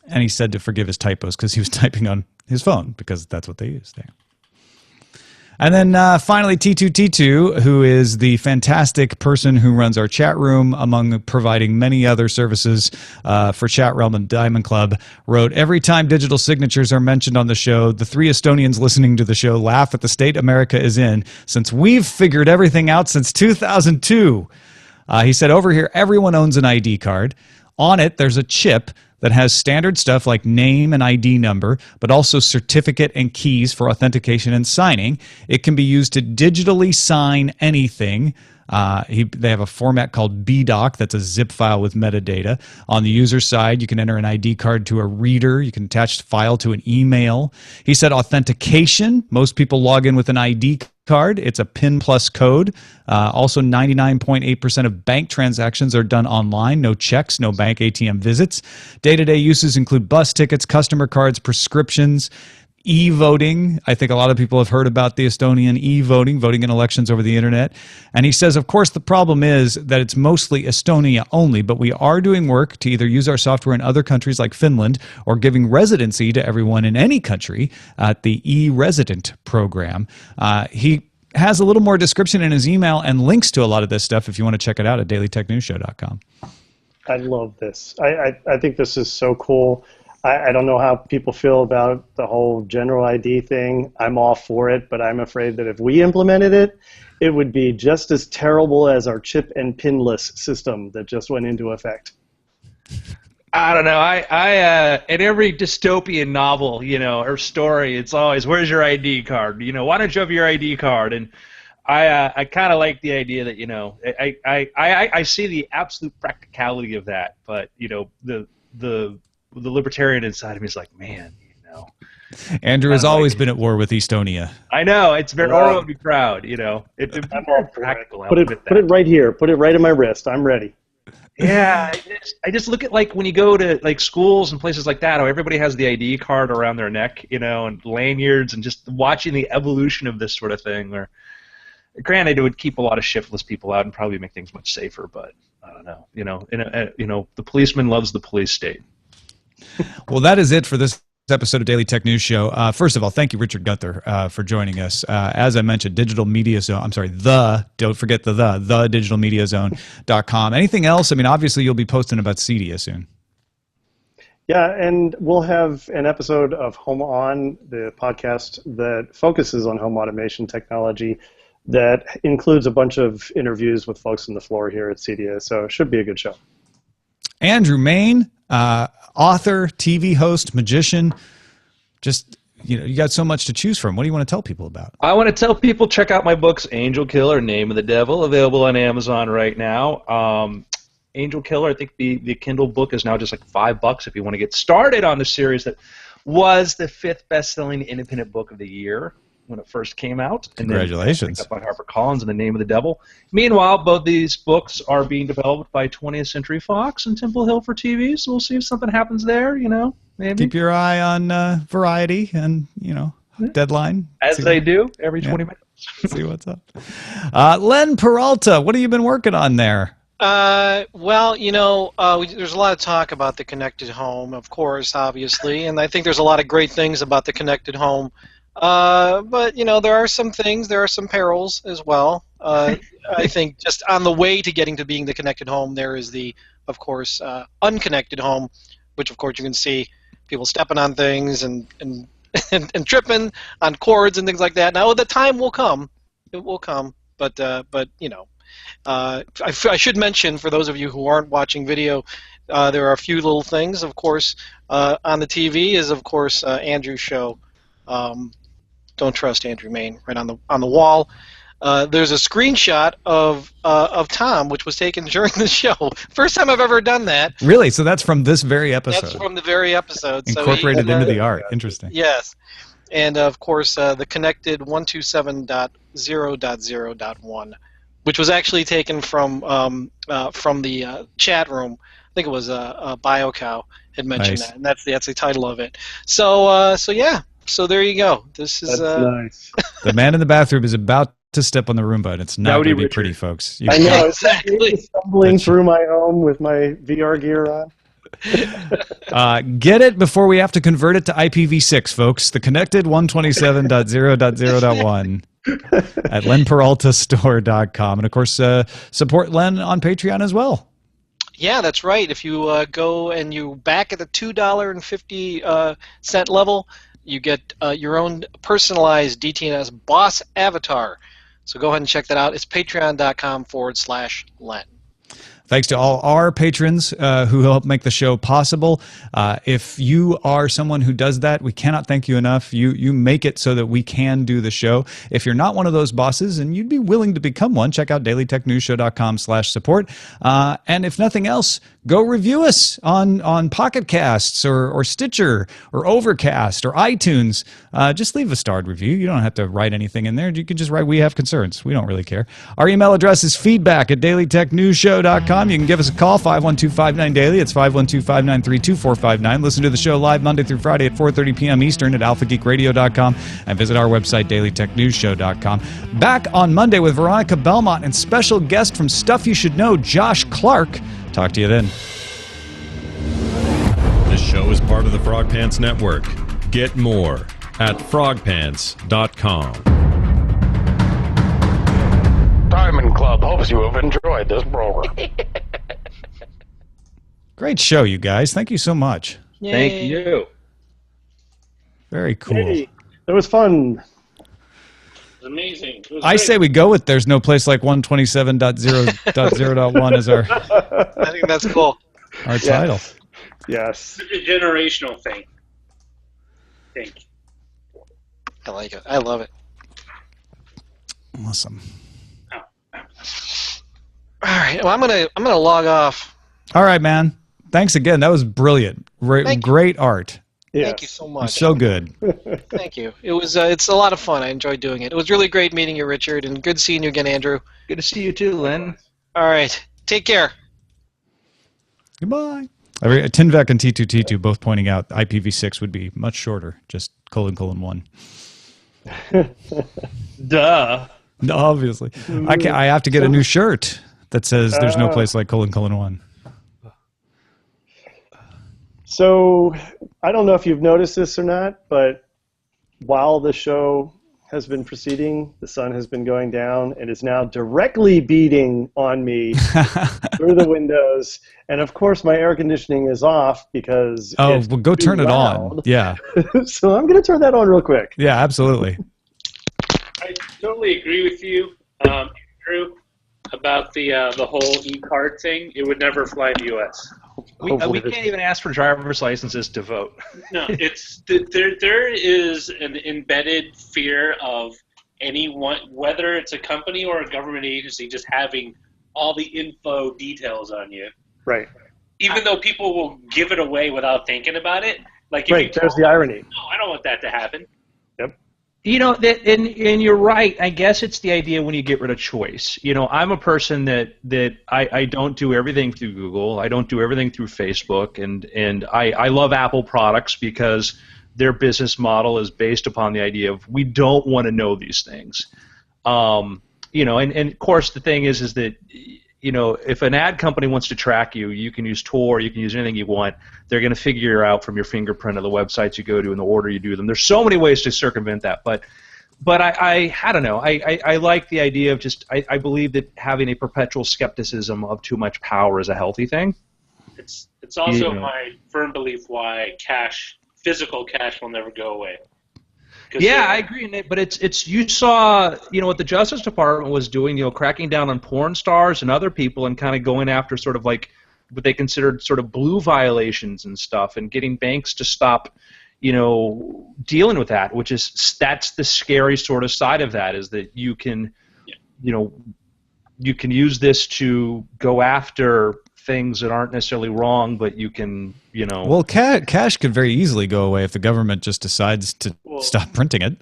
S1: And he said to forgive his typos because he was typing on his phone, because that's what they use there. And then finally, T2T2, who is the fantastic person who runs our chat room, among providing many other services for Chat Realm and Diamond Club, wrote, every time digital signatures are mentioned on the show, the 3 Estonians listening to the show laugh at the state America is in, since we've figured everything out since 2002. He said, over here, everyone owns an ID card. On it, there's a chip that has standard stuff like name and ID number, but also certificate and keys for authentication and signing. It can be used to digitally sign anything. They have a format called BDoc. That's a zip file with metadata. On the user side, you can enter an ID card to a reader. You can attach the file to an email. He said authentication. Most people log in with an ID card. It's a PIN plus code. Also, 99.8% of bank transactions are done online. No checks, no bank ATM visits. Day-to-day uses include bus tickets, customer cards, prescriptions, e-voting. I think a lot of people have heard about the Estonian e-voting, voting in elections over the internet. And he says, of course, the problem is that it's mostly Estonia only, but we are doing work to either use our software in other countries like Finland or giving residency to everyone in any country at the e-resident program. He has a little more description in his email and links to a lot of this stuff if you want to check it out at dailytechnewsshow.com.
S5: I love this. I think this is so cool. I don't know how people feel about the whole general ID thing. I'm all for it, but I'm afraid that if we implemented it, it would be just as terrible as our chip and pinless system that just went into effect.
S4: I don't know. In every dystopian novel, or story, it's always, where's your ID card? Why don't you have your ID card? And I kind of like the idea that, I see the absolute practicality of that, but, the libertarian inside of me is like, man,
S1: Andrew has always been at war with Estonia.
S4: I know. It's very, Orwell would be proud, It's
S5: I'm all practical. Put it right here. Put it right in my wrist. I'm ready.
S4: Yeah, I just look at when you go to schools and places like that, how everybody has the ID card around their neck, and lanyards, and just watching the evolution of this sort of thing. Where, granted, it would keep a lot of shiftless people out and probably make things much safer, but I don't know. The policeman loves the police state.
S1: Well, that is it for this episode of Daily Tech News Show. First of all, thank you, Richard Gunther, for joining us. As I mentioned, Digital Media Zone. I'm sorry, don't forget the digitalmediazone.com. Anything else? I mean, obviously, you'll be posting about Cedia soon.
S5: Yeah, and we'll have an episode of Home On, the podcast that focuses on home automation technology, that includes a bunch of interviews with folks on the floor here at Cedia. So it should be a good show. Andrew
S1: Mayne, author, TV host, magician, just, you got so much to choose from. What do you want to tell people about?
S4: I want to tell people, check out my books, Angel Killer, Name of the Devil, available on Amazon right now. Angel Killer, I think the Kindle book is now just like $5 if you want to get started on the series that was the 5th best-selling independent book of the year when it first came out. And
S1: congratulations.
S4: Then up by HarperCollins and The Name of the Devil. Meanwhile, both these books are being developed by 20th Century Fox and Temple Hill for TV, so we'll see if something happens there, maybe.
S1: Keep your eye on Variety and, Deadline.
S4: As I do, every 20 minutes.
S1: See what's up. Len Peralta, what have you been working on there?
S3: Well, there's a lot of talk about the connected home, of course, obviously, and I think there's a lot of great things about the connected home. But, there are some things, there are some perils as well. I think just on the way to getting to being the connected home, there is the, of course, unconnected home, which, of course, you can see people stepping on things and tripping on cords and things like that. Now, the time will come. It will come. But I should mention, for those of you who aren't watching video, There are a few little things, of course. On the TV is, of course, Andrew's show. Don't trust Andrew Mayne, right on the wall. There's a screenshot of Tom, which was taken during the show. First time I've ever done that.
S1: Really? So that's from this very episode.
S3: That's from the very episode.
S1: Incorporated into the art. Interesting.
S3: Yes. And, of course, the connected 127.0.0.1, which was actually taken from the chat room. I think it was BioCow had mentioned that, and that's the title of it. So yeah. So there you go. That's
S5: nice.
S1: The man in the bathroom is about to step on the Roomba, and it's not going to be pretty, folks.
S5: I know.
S3: Exactly.
S5: Stumbling through my home with my VR gear on.
S1: Get it before we have to convert it to IPv6, folks. The connected 127.0.0.1 at lenperaltastore.com. And, of course, support Len on Patreon as well.
S3: Yeah, that's right. If you go and you back at the $2.50 level, you get your own personalized DTNS boss avatar. So go ahead and check that out. It's patreon.com/Len.
S1: Thanks to all our patrons who help make the show possible. If you are someone who does that, we cannot thank you enough. You make it so that we can do the show. If you're not one of those bosses and you'd be willing to become one, check out dailytechnewsshow.com/support. And if nothing else, go review us on Pocket Casts or Stitcher or Overcast or iTunes. Just leave a starred review. You don't have to write anything in there. You can just write, "We have concerns." We don't really care. Our email address is feedback@dailytechnewsshow.com. You can give us a call, 512-59-DAILY. It's 512-593-2459. Listen to the show live Monday through Friday at 4:30 p.m. Eastern at alphageekradio.com and visit our website, dailytechnewsshow.com. Back on Monday with Veronica Belmont and special guest from Stuff You Should Know, Josh Clark. Talk to you then.
S6: This show is part of the Frog Pants Network. Get more at frogpants.com.
S7: Diamond Club hopes you have enjoyed this program.
S1: Great show, you guys. Thank you so much.
S3: Yay.
S4: Thank you.
S1: Very cool.
S5: Hey, it was fun.
S7: It was amazing. It was
S1: I
S7: great.
S1: say we go with "There's no place like 127.0.0.1" as our
S3: I think that's cool.
S1: title.
S5: Yes.
S7: It's a generational thing. I think.
S3: I like it. I love it.
S1: Awesome.
S3: All right. Well, I'm gonna log off.
S1: All right, man. Thanks again. That was brilliant. Great art.
S5: Yes.
S3: Thank you so much.
S1: So good.
S3: Thank you. It was. It's a lot of fun. I enjoyed doing it. It was really great meeting you, Richard, and good seeing you again, Andrew.
S4: Good to see you too, Len.
S3: All right. Take care.
S1: Goodbye. Tinvec and T2T2 both pointing out IPv6 would be much shorter, just : 1.
S4: Duh.
S1: No, obviously. I have to get a new shirt that says "There's no place like : 1."
S5: So I don't know if you've noticed this or not, but while the show has been proceeding, the sun has been going down and is now directly beating on me through the windows. And of course, my air conditioning is off because
S1: well, go turn it on. Yeah.
S5: So I'm going to turn that on real quick.
S1: Yeah, absolutely.
S7: I totally agree with you, Andrew, about the whole e-card thing. It would never fly in the U.S.
S4: We can't even ask for driver's licenses to vote.
S7: No, it's there is an embedded fear of anyone, whether it's a company or a government agency, just having all the info details on you.
S5: Right.
S7: Even though people will give it away without thinking about it. Like, if
S5: Right,
S7: you
S5: there's the irony.
S7: No, I don't want that to happen.
S5: Yep.
S4: You know, and you're right. I guess it's the idea when you get rid of choice. You know, I'm a person that I don't do everything through Google. I don't do everything through Facebook. And I love Apple products because their business model is based upon the idea of we don't want to know these things. You know, and of course the thing is that, you know, if an ad company wants to track you, you can use Tor, you can use anything you want. They're going to figure out from your fingerprint of the websites you go to and the order you do them. There's so many ways to circumvent that, but I don't know. I like the idea of just I believe that having a perpetual skepticism of too much power is a healthy thing.
S7: It's also my firm belief why physical cash will never go away.
S4: Yeah, I agree in it, but it's you saw, you know, what the Justice Department was doing, you know, cracking down on porn stars and other people and kind of going after sort of like what they considered sort of blue violations and stuff, and getting banks to stop, dealing with that, that's the scary sort of side of that, is that you can, you can use this to go after things that aren't necessarily wrong, but you can,
S1: Well, cash could very easily go away if the government just decides to stop printing it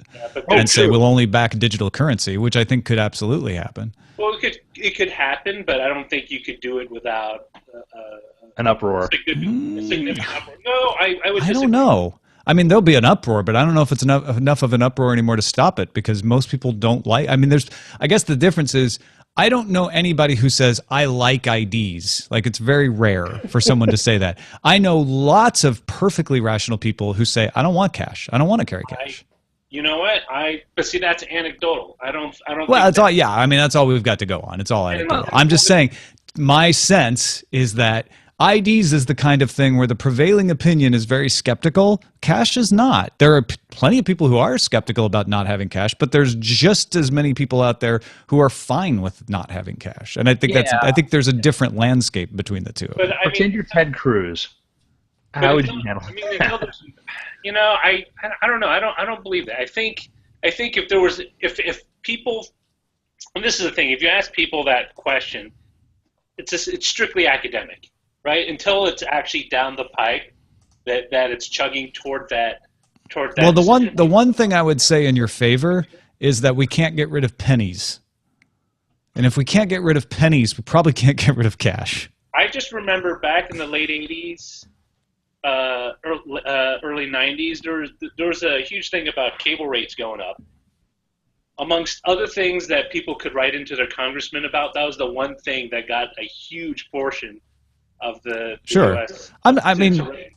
S1: and say we'll only back digital currency, which I think could absolutely happen.
S7: Well, it could happen, but I don't think you could do it without
S4: an uproar.
S7: Significant uproar. No, I would disagree.
S1: I don't know. I mean, there'll be an uproar, but I don't know if it's enough of an uproar anymore to stop it, because most people don't like. I mean, I guess the difference is, I don't know anybody who says, I like IDs. Like, it's very rare for someone to say that. I know lots of perfectly rational people who say, I don't want cash. I don't want to carry cash.
S7: You know what? But see, that's anecdotal. I don't.
S1: Well, that's all. Yeah, I mean, that's all we've got to go on. It's all anecdotal. I'm just saying, my sense is that IDs is the kind of thing where the prevailing opinion is very skeptical. Cash is not. There are plenty of people who are skeptical about not having cash, but there's just as many people out there who are fine with not having cash. And I think I think there's a different landscape between the two.
S4: But pretend you're Ted Cruz. How would you handle
S7: it? I don't know. I don't believe that. I think if people, and this is the thing, if you ask people that question, it's strictly academic. Right, until it's actually down the pipe that it's chugging toward that.
S1: Well, the one thing I would say in your favor is that we can't get rid of pennies, and if we can't get rid of pennies, we probably can't get rid of cash.
S7: I just remember back in the late '80s, early '90s, there was a huge thing about cable rates going up. Amongst other things that people could write into their congressman about, that was the one thing that got a huge portion of the US.
S1: I mean,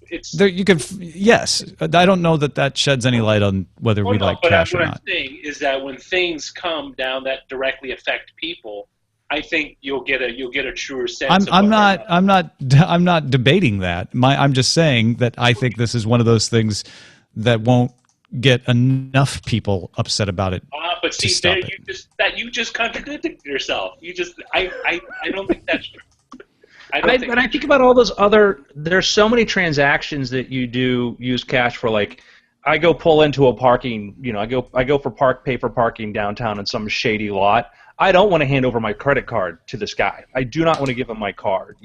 S1: you could, yes. I don't know that sheds any light on whether we like cash or not.
S7: What I'm saying is that when things come down that directly affect people, I think you'll get a truer sense.
S1: I'm not debating that. I'm just saying that I think this is one of those things that won't get enough people upset about it.
S7: But see, you just contradicted yourself. I don't think that's true.
S4: But I think about all those other. There's so many transactions that you do use cash for. Like, I go pull into a parking. I go pay for parking downtown in some shady lot. I don't want to hand over my credit card to this guy. I do not want to give him my card.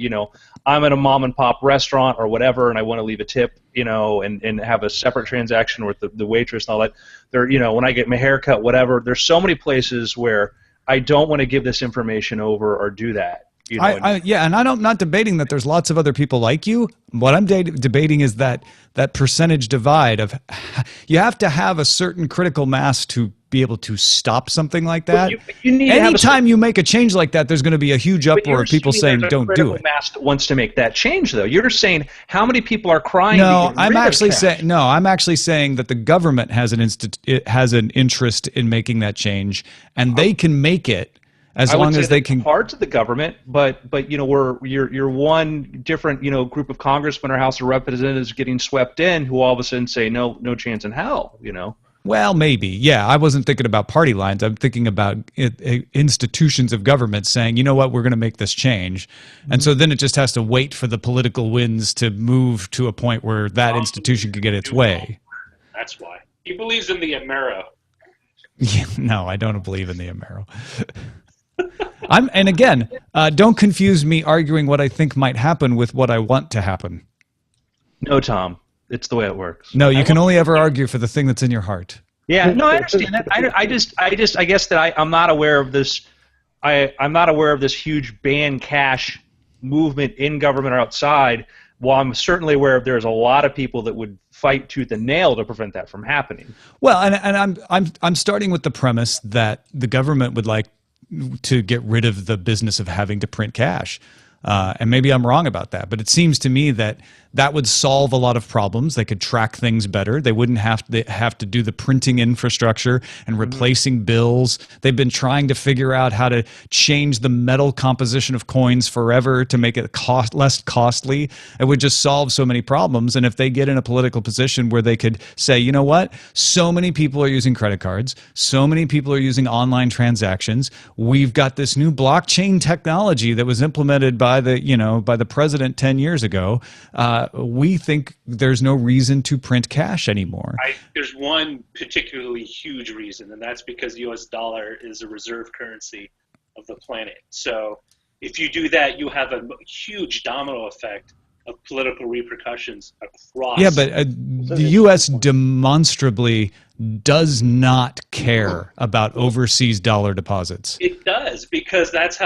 S4: I'm at a mom and pop restaurant or whatever, and I want to leave a tip. And have a separate transaction with the waitress and all that. When I get my hair cut, whatever. There's so many places where I don't want to give this information over or do that. And
S1: I'm not debating that there's lots of other people like you. What I'm debating is that percentage divide of you have to have a certain critical mass to be able to stop something like that. Anytime you make a change like that, there's going to be a huge uproar of people saying don't do it.
S4: Mass that wants to make that change, though. You're saying how many people are crying?
S1: I'm actually saying that the government has an interest in making that change, and they can make it. As long as they can,
S4: parts of the government, but you're one different group of congressmen or House of Representatives getting swept in who all of a sudden say no chance in hell.
S1: Well, maybe, yeah. I wasn't thinking about party lines. I'm thinking about institutions of government saying, you know what, we're going to make this change, and so then it just has to wait for the political winds to move to a point where that institution can get its way.
S7: That's why he believes in the Amero.
S1: Yeah, no, I don't believe in the Amero. And again, don't confuse me arguing what I think might happen with what I want to happen.
S4: No, Tom, it's the way it works.
S1: No, you can only ever argue for the thing that's in your heart.
S4: Yeah, no, I understand that. I guess that I'm not aware of this. I'm not aware of this huge ban cash movement in government or outside. Well, I'm certainly aware of there's a lot of people that would fight tooth and nail to prevent that from happening.
S1: Well, and I'm starting with the premise that the government would like to get rid of the business of having to print cash. And maybe I'm wrong about that, but it seems to me that would solve a lot of problems. They could track things better. They wouldn't have to do the printing infrastructure and replacing bills. They've been trying to figure out how to change the metal composition of coins forever to make it less costly. It would just solve so many problems. And if they get in a political position where they could say, you know what, so many people are using credit cards, so many people are using online transactions. We've got this new blockchain technology that was implemented by by the president 10 years ago, we think there's no reason to print cash anymore.
S7: There's one particularly huge reason, and that's because the U.S. dollar is a reserve currency of the planet. So if you do that, you have a huge domino effect of political repercussions across.
S1: Yeah, but the U.S. demonstrably does not care about overseas dollar deposits.
S7: It does, because that's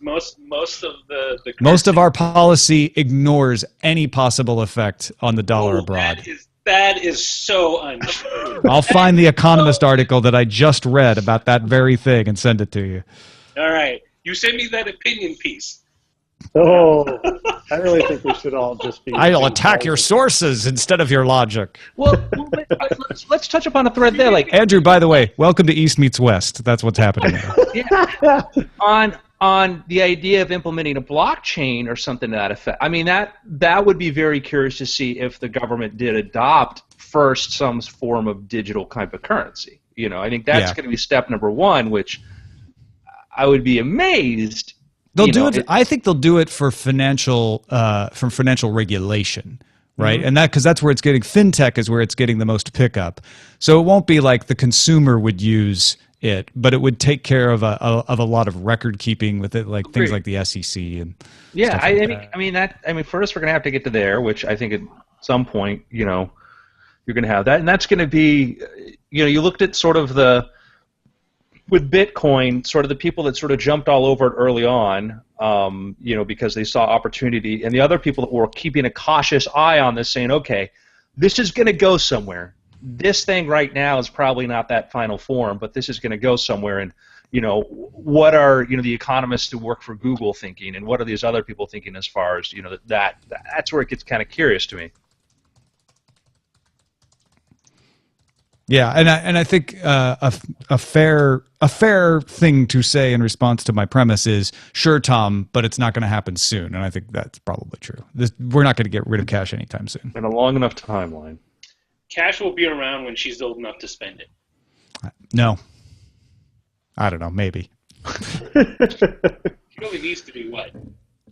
S7: most of the
S1: most of our policy ignores any possible effect on the dollar abroad.
S7: That is so untrue.
S1: I'll find the Economist article that I just read about that very thing and send it to you.
S7: All right, you send me that opinion piece.
S5: Oh, I really think we should all just be...
S1: I'll attack your sources instead of your logic.
S4: Well, let's touch upon a thread there. Like,
S1: Andrew, by the way, welcome to East Meets West. That's what's happening now.
S4: Yeah. On the idea of implementing a blockchain or something to that effect. I mean, that would be very curious to see if the government did adopt first some form of digital type of currency. I think that's going to be step number one, which I would be amazed.
S1: They'll do it. I think they'll do it for financial regulation, right? And because that's where it's getting, fintech is where it's getting the most pickup. So it won't be like the consumer would use it, but it would take care of a lot of record keeping with it, like things like the SEC and stuff like
S4: I mean, first we're gonna have to get to there, which I think at some point, you're gonna have that, and that's gonna be, you looked at sort of with Bitcoin, sort of the people that sort of jumped all over it early on, because they saw opportunity, and the other people that were keeping a cautious eye on this, saying, okay, this is going to go somewhere. This thing right now is probably not that final form, but this is going to go somewhere. And what are the economists who work for Google thinking, and what are these other people thinking as far as that's where it gets kind of curious to me.
S1: Yeah, and I think a fair thing to say in response to my premise is, sure, Tom, but it's not going to happen soon, and I think that's probably true. We're not going to get rid of cash anytime soon.
S2: In a long enough timeline.
S7: Cash will be around when she's old enough to spend it.
S1: No. I don't know, maybe.
S7: She only needs to do what?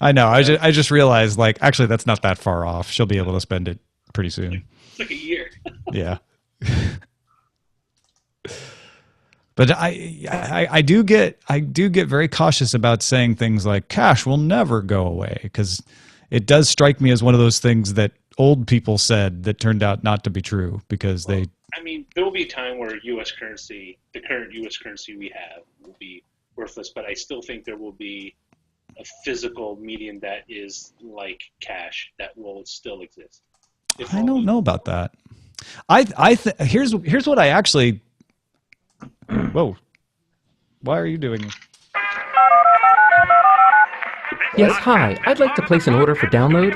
S1: I know. I just realized, actually, that's not that far off. She'll be able to spend it pretty soon.
S7: It's like a year.
S1: Yeah. But I do get very cautious about saying things like cash will never go away, because it does strike me as one of those things that old people said that turned out not to be true, because there
S7: will be a time where U.S. currency, the current U.S. currency we have, will be worthless, but I still think there will be a physical medium that is like cash that will still exist.
S1: I don't know about that. Here's what I actually. Whoa! Why are you doing?
S8: Yes, hi. I'd like to place an order for download.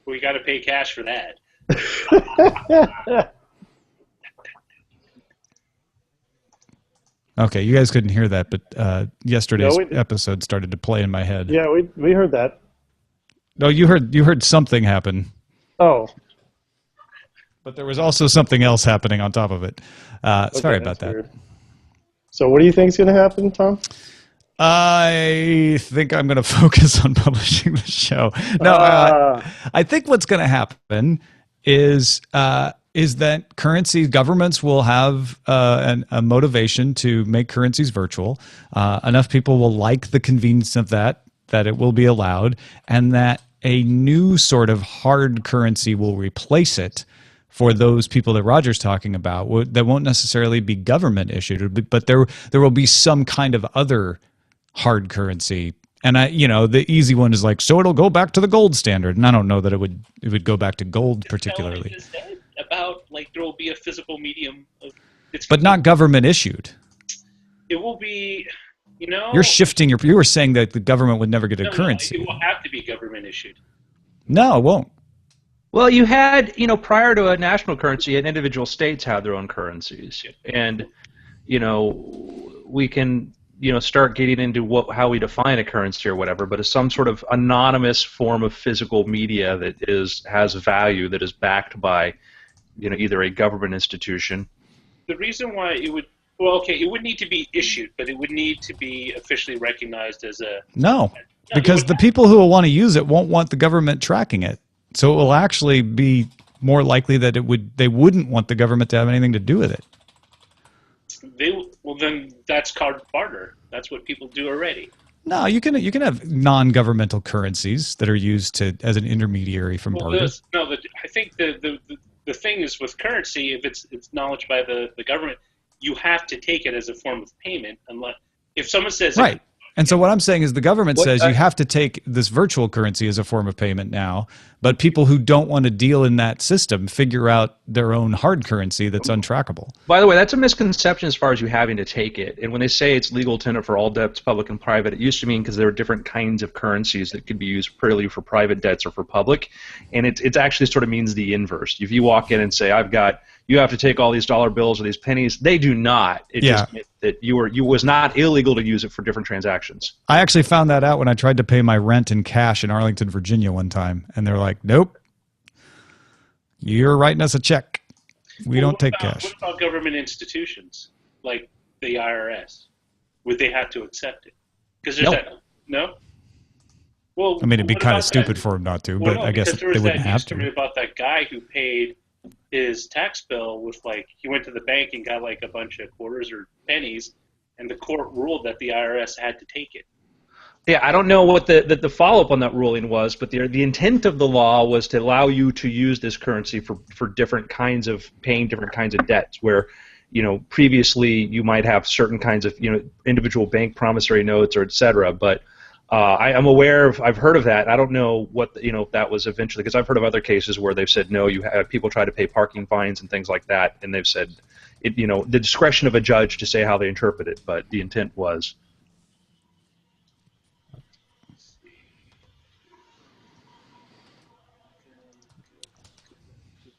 S7: We got to pay cash for that.
S1: Okay, you guys couldn't hear that, but yesterday's episode started to play in my head.
S5: Yeah, we heard that.
S1: No, you heard something happen.
S5: Oh.
S1: But there was also something else happening on top of it. Sorry about that.
S5: Weird. So what do you think is going to happen, Tom?
S1: I think I'm going to focus on publishing the show. No, I think what's going to happen is that governments will have a motivation to make currencies virtual. Enough people will like the convenience of that it will be allowed, and that a new sort of hard currency will replace it for those people that Roger's talking about, that won't necessarily be government issued, but there will be some kind of other hard currency. And the easy one is so it'll go back to the gold standard, and I don't know that it would go back to gold particularly.
S7: About there will be a physical medium
S1: but not government issued.
S7: It will be,
S1: You're shifting you were saying that the government would never get a currency.
S7: No, it will have to be government issued.
S1: No, it won't.
S4: Well, you had, prior to a national currency, and individual states had their own currencies. And, we can, start getting into how we define a currency or whatever, but it's some sort of anonymous form of physical media that has value, that is backed by, either a government institution.
S7: The reason why it would Well, okay, it would need to be issued, but it would need to be officially recognized as a...
S1: No, because the people who will want to use it won't want the government tracking it. So it will actually be more likely that they wouldn't want the government to have anything to do with it.
S7: Well, then that's called barter. That's what people do already.
S1: No, you can have non-governmental currencies that are used as an intermediary from barter.
S7: I think the thing is with currency, if it's acknowledged by the government, you have to take it as a form of payment, unless if someone says
S1: right. And so what I'm saying is the government says you have to take this virtual currency as a form of payment now, but people who don't want to deal in that system figure out their own hard currency that's untrackable. By
S4: the way, that's a misconception as far as you having to take it. And when they say it's legal tender for all debts, public and private, it used to mean because there were different kinds of currencies that could be used purely for private debts or for public. And it actually sort of means the inverse. If you walk in and say, you have to take all these dollar bills or these pennies, they do not. It just meant that you was not illegal to use it for different transactions.
S1: I actually found that out when I tried to pay my rent in cash in Arlington, Virginia one time. And they're like, nope, you're writing us a check. We don't take cash.
S7: What about government institutions like the IRS? Would they have to accept it? Because there's no? Well,
S1: I mean, it'd be kind of stupid for them not to, but I guess they wouldn't have to.
S7: About that guy who paid his tax bill with he went to the bank and got a bunch of quarters or pennies, and the court ruled that the IRS had to take it.
S4: Yeah, I don't know what the follow-up on that ruling was, but the intent of the law was to allow you to use this currency for different kinds of paying different kinds of debts, where previously you might have certain kinds of individual bank promissory notes or et cetera, but I'm aware of, I've heard of that. I don't know what if that was eventually, because I've heard of other cases where they've said no. You have people try to pay parking fines and things like that, and they've said the discretion of a judge to say how they interpret it, but the intent was.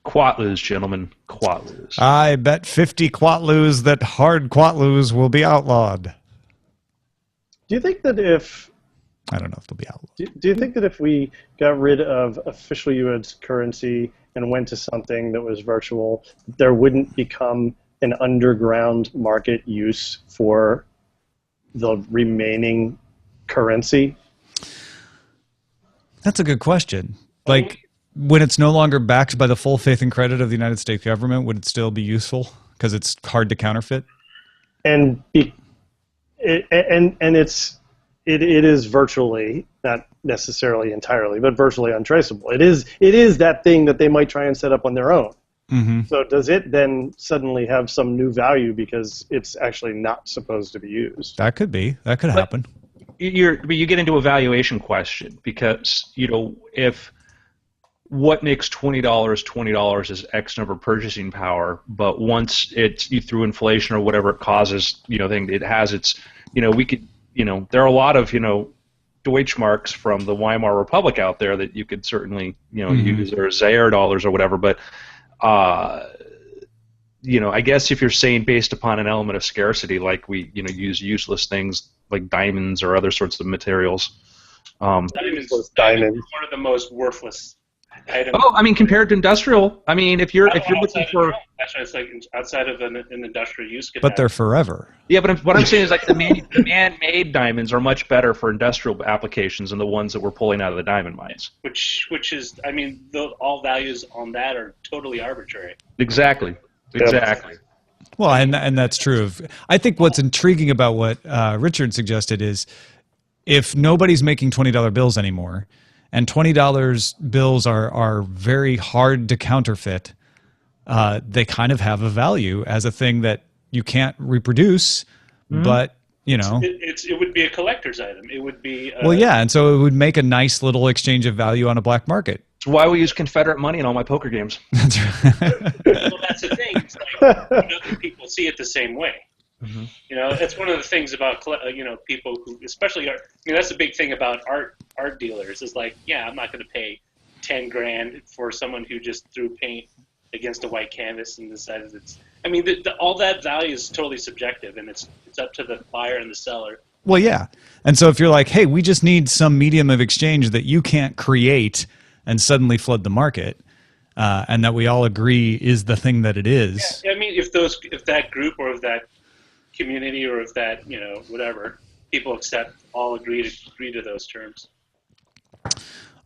S4: Quatloos, gentlemen, quatloos.
S1: I bet 50 quatloos that hard quatloos will be outlawed.
S5: Do you think that if...
S1: I don't know if they'll be outlawed.
S5: Do you think that if we got rid of official U.S. currency and went to something that was virtual, there wouldn't become an underground market use for the remaining currency?
S1: That's a good question. When it's no longer backed by the full faith and credit of the United States government, would it still be useful because it's hard to counterfeit?
S5: And it is virtually, not necessarily entirely, but virtually untraceable. It is that thing that they might try and set up on their own.
S1: Mm-hmm.
S5: So does it then suddenly have some new value because it's actually not supposed to be used?
S1: That could be. That could happen.
S4: You get into a valuation question because if what makes $20 is X number of purchasing power, but once through inflation or whatever it causes, it has its, we could, there are a lot of, Deutschmarks from the Weimar Republic out there that you could certainly, use, or Zaire dollars or whatever, but, I guess if you're saying based upon an element of scarcity, like we, use useless things like diamonds or other sorts of materials.
S7: Diamonds are one of the most worthless items.
S4: Oh, I mean, compared to industrial, I mean, if you're looking for,
S7: that's why it's outside of an industrial use.
S1: But they're forever.
S4: Yeah, but what I'm saying is the man-made diamonds are much better for industrial applications than the ones that we're pulling out of the diamond mines.
S7: Which is, I mean, all values on that are totally arbitrary.
S4: Exactly.
S1: Well, and that's true. I think what's intriguing about what Richard suggested is if nobody's making $20 bills anymore, and $20 bills are very hard to counterfeit, they kind of have a value as a thing that you can't reproduce, but,
S7: It would be a collector's item. It would be...
S1: well, yeah, and so it would make a nice little exchange of value on a black market.
S4: It's why we use Confederate money in all my poker games.
S1: That's right.
S7: Well, that's the thing. It's other people see it the same way.
S4: Mm-hmm.
S7: It's one of the things about people who, especially that's the big thing about art dealers is I'm not going to pay $10,000 for someone who just threw paint against a white canvas and decided it's. I mean, all that value is totally subjective, and it's up to the buyer and the seller.
S1: Well, yeah, and so if you're like, hey, we just need some medium of exchange that you can't create and suddenly flood the market. And that we all agree is the thing that it is.
S7: Yeah, I mean, if that group or if that community or if that, whatever, people all agree to those terms.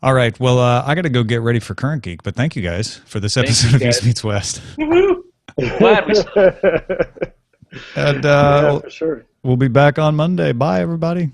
S1: All right. Well, I got to go get ready for Current Geek, but thank you guys for this episode of East Meets West.
S7: Woohoo!
S4: Glad we.
S1: And
S5: Yeah, for sure.
S1: we'll be back on Monday. Bye, everybody.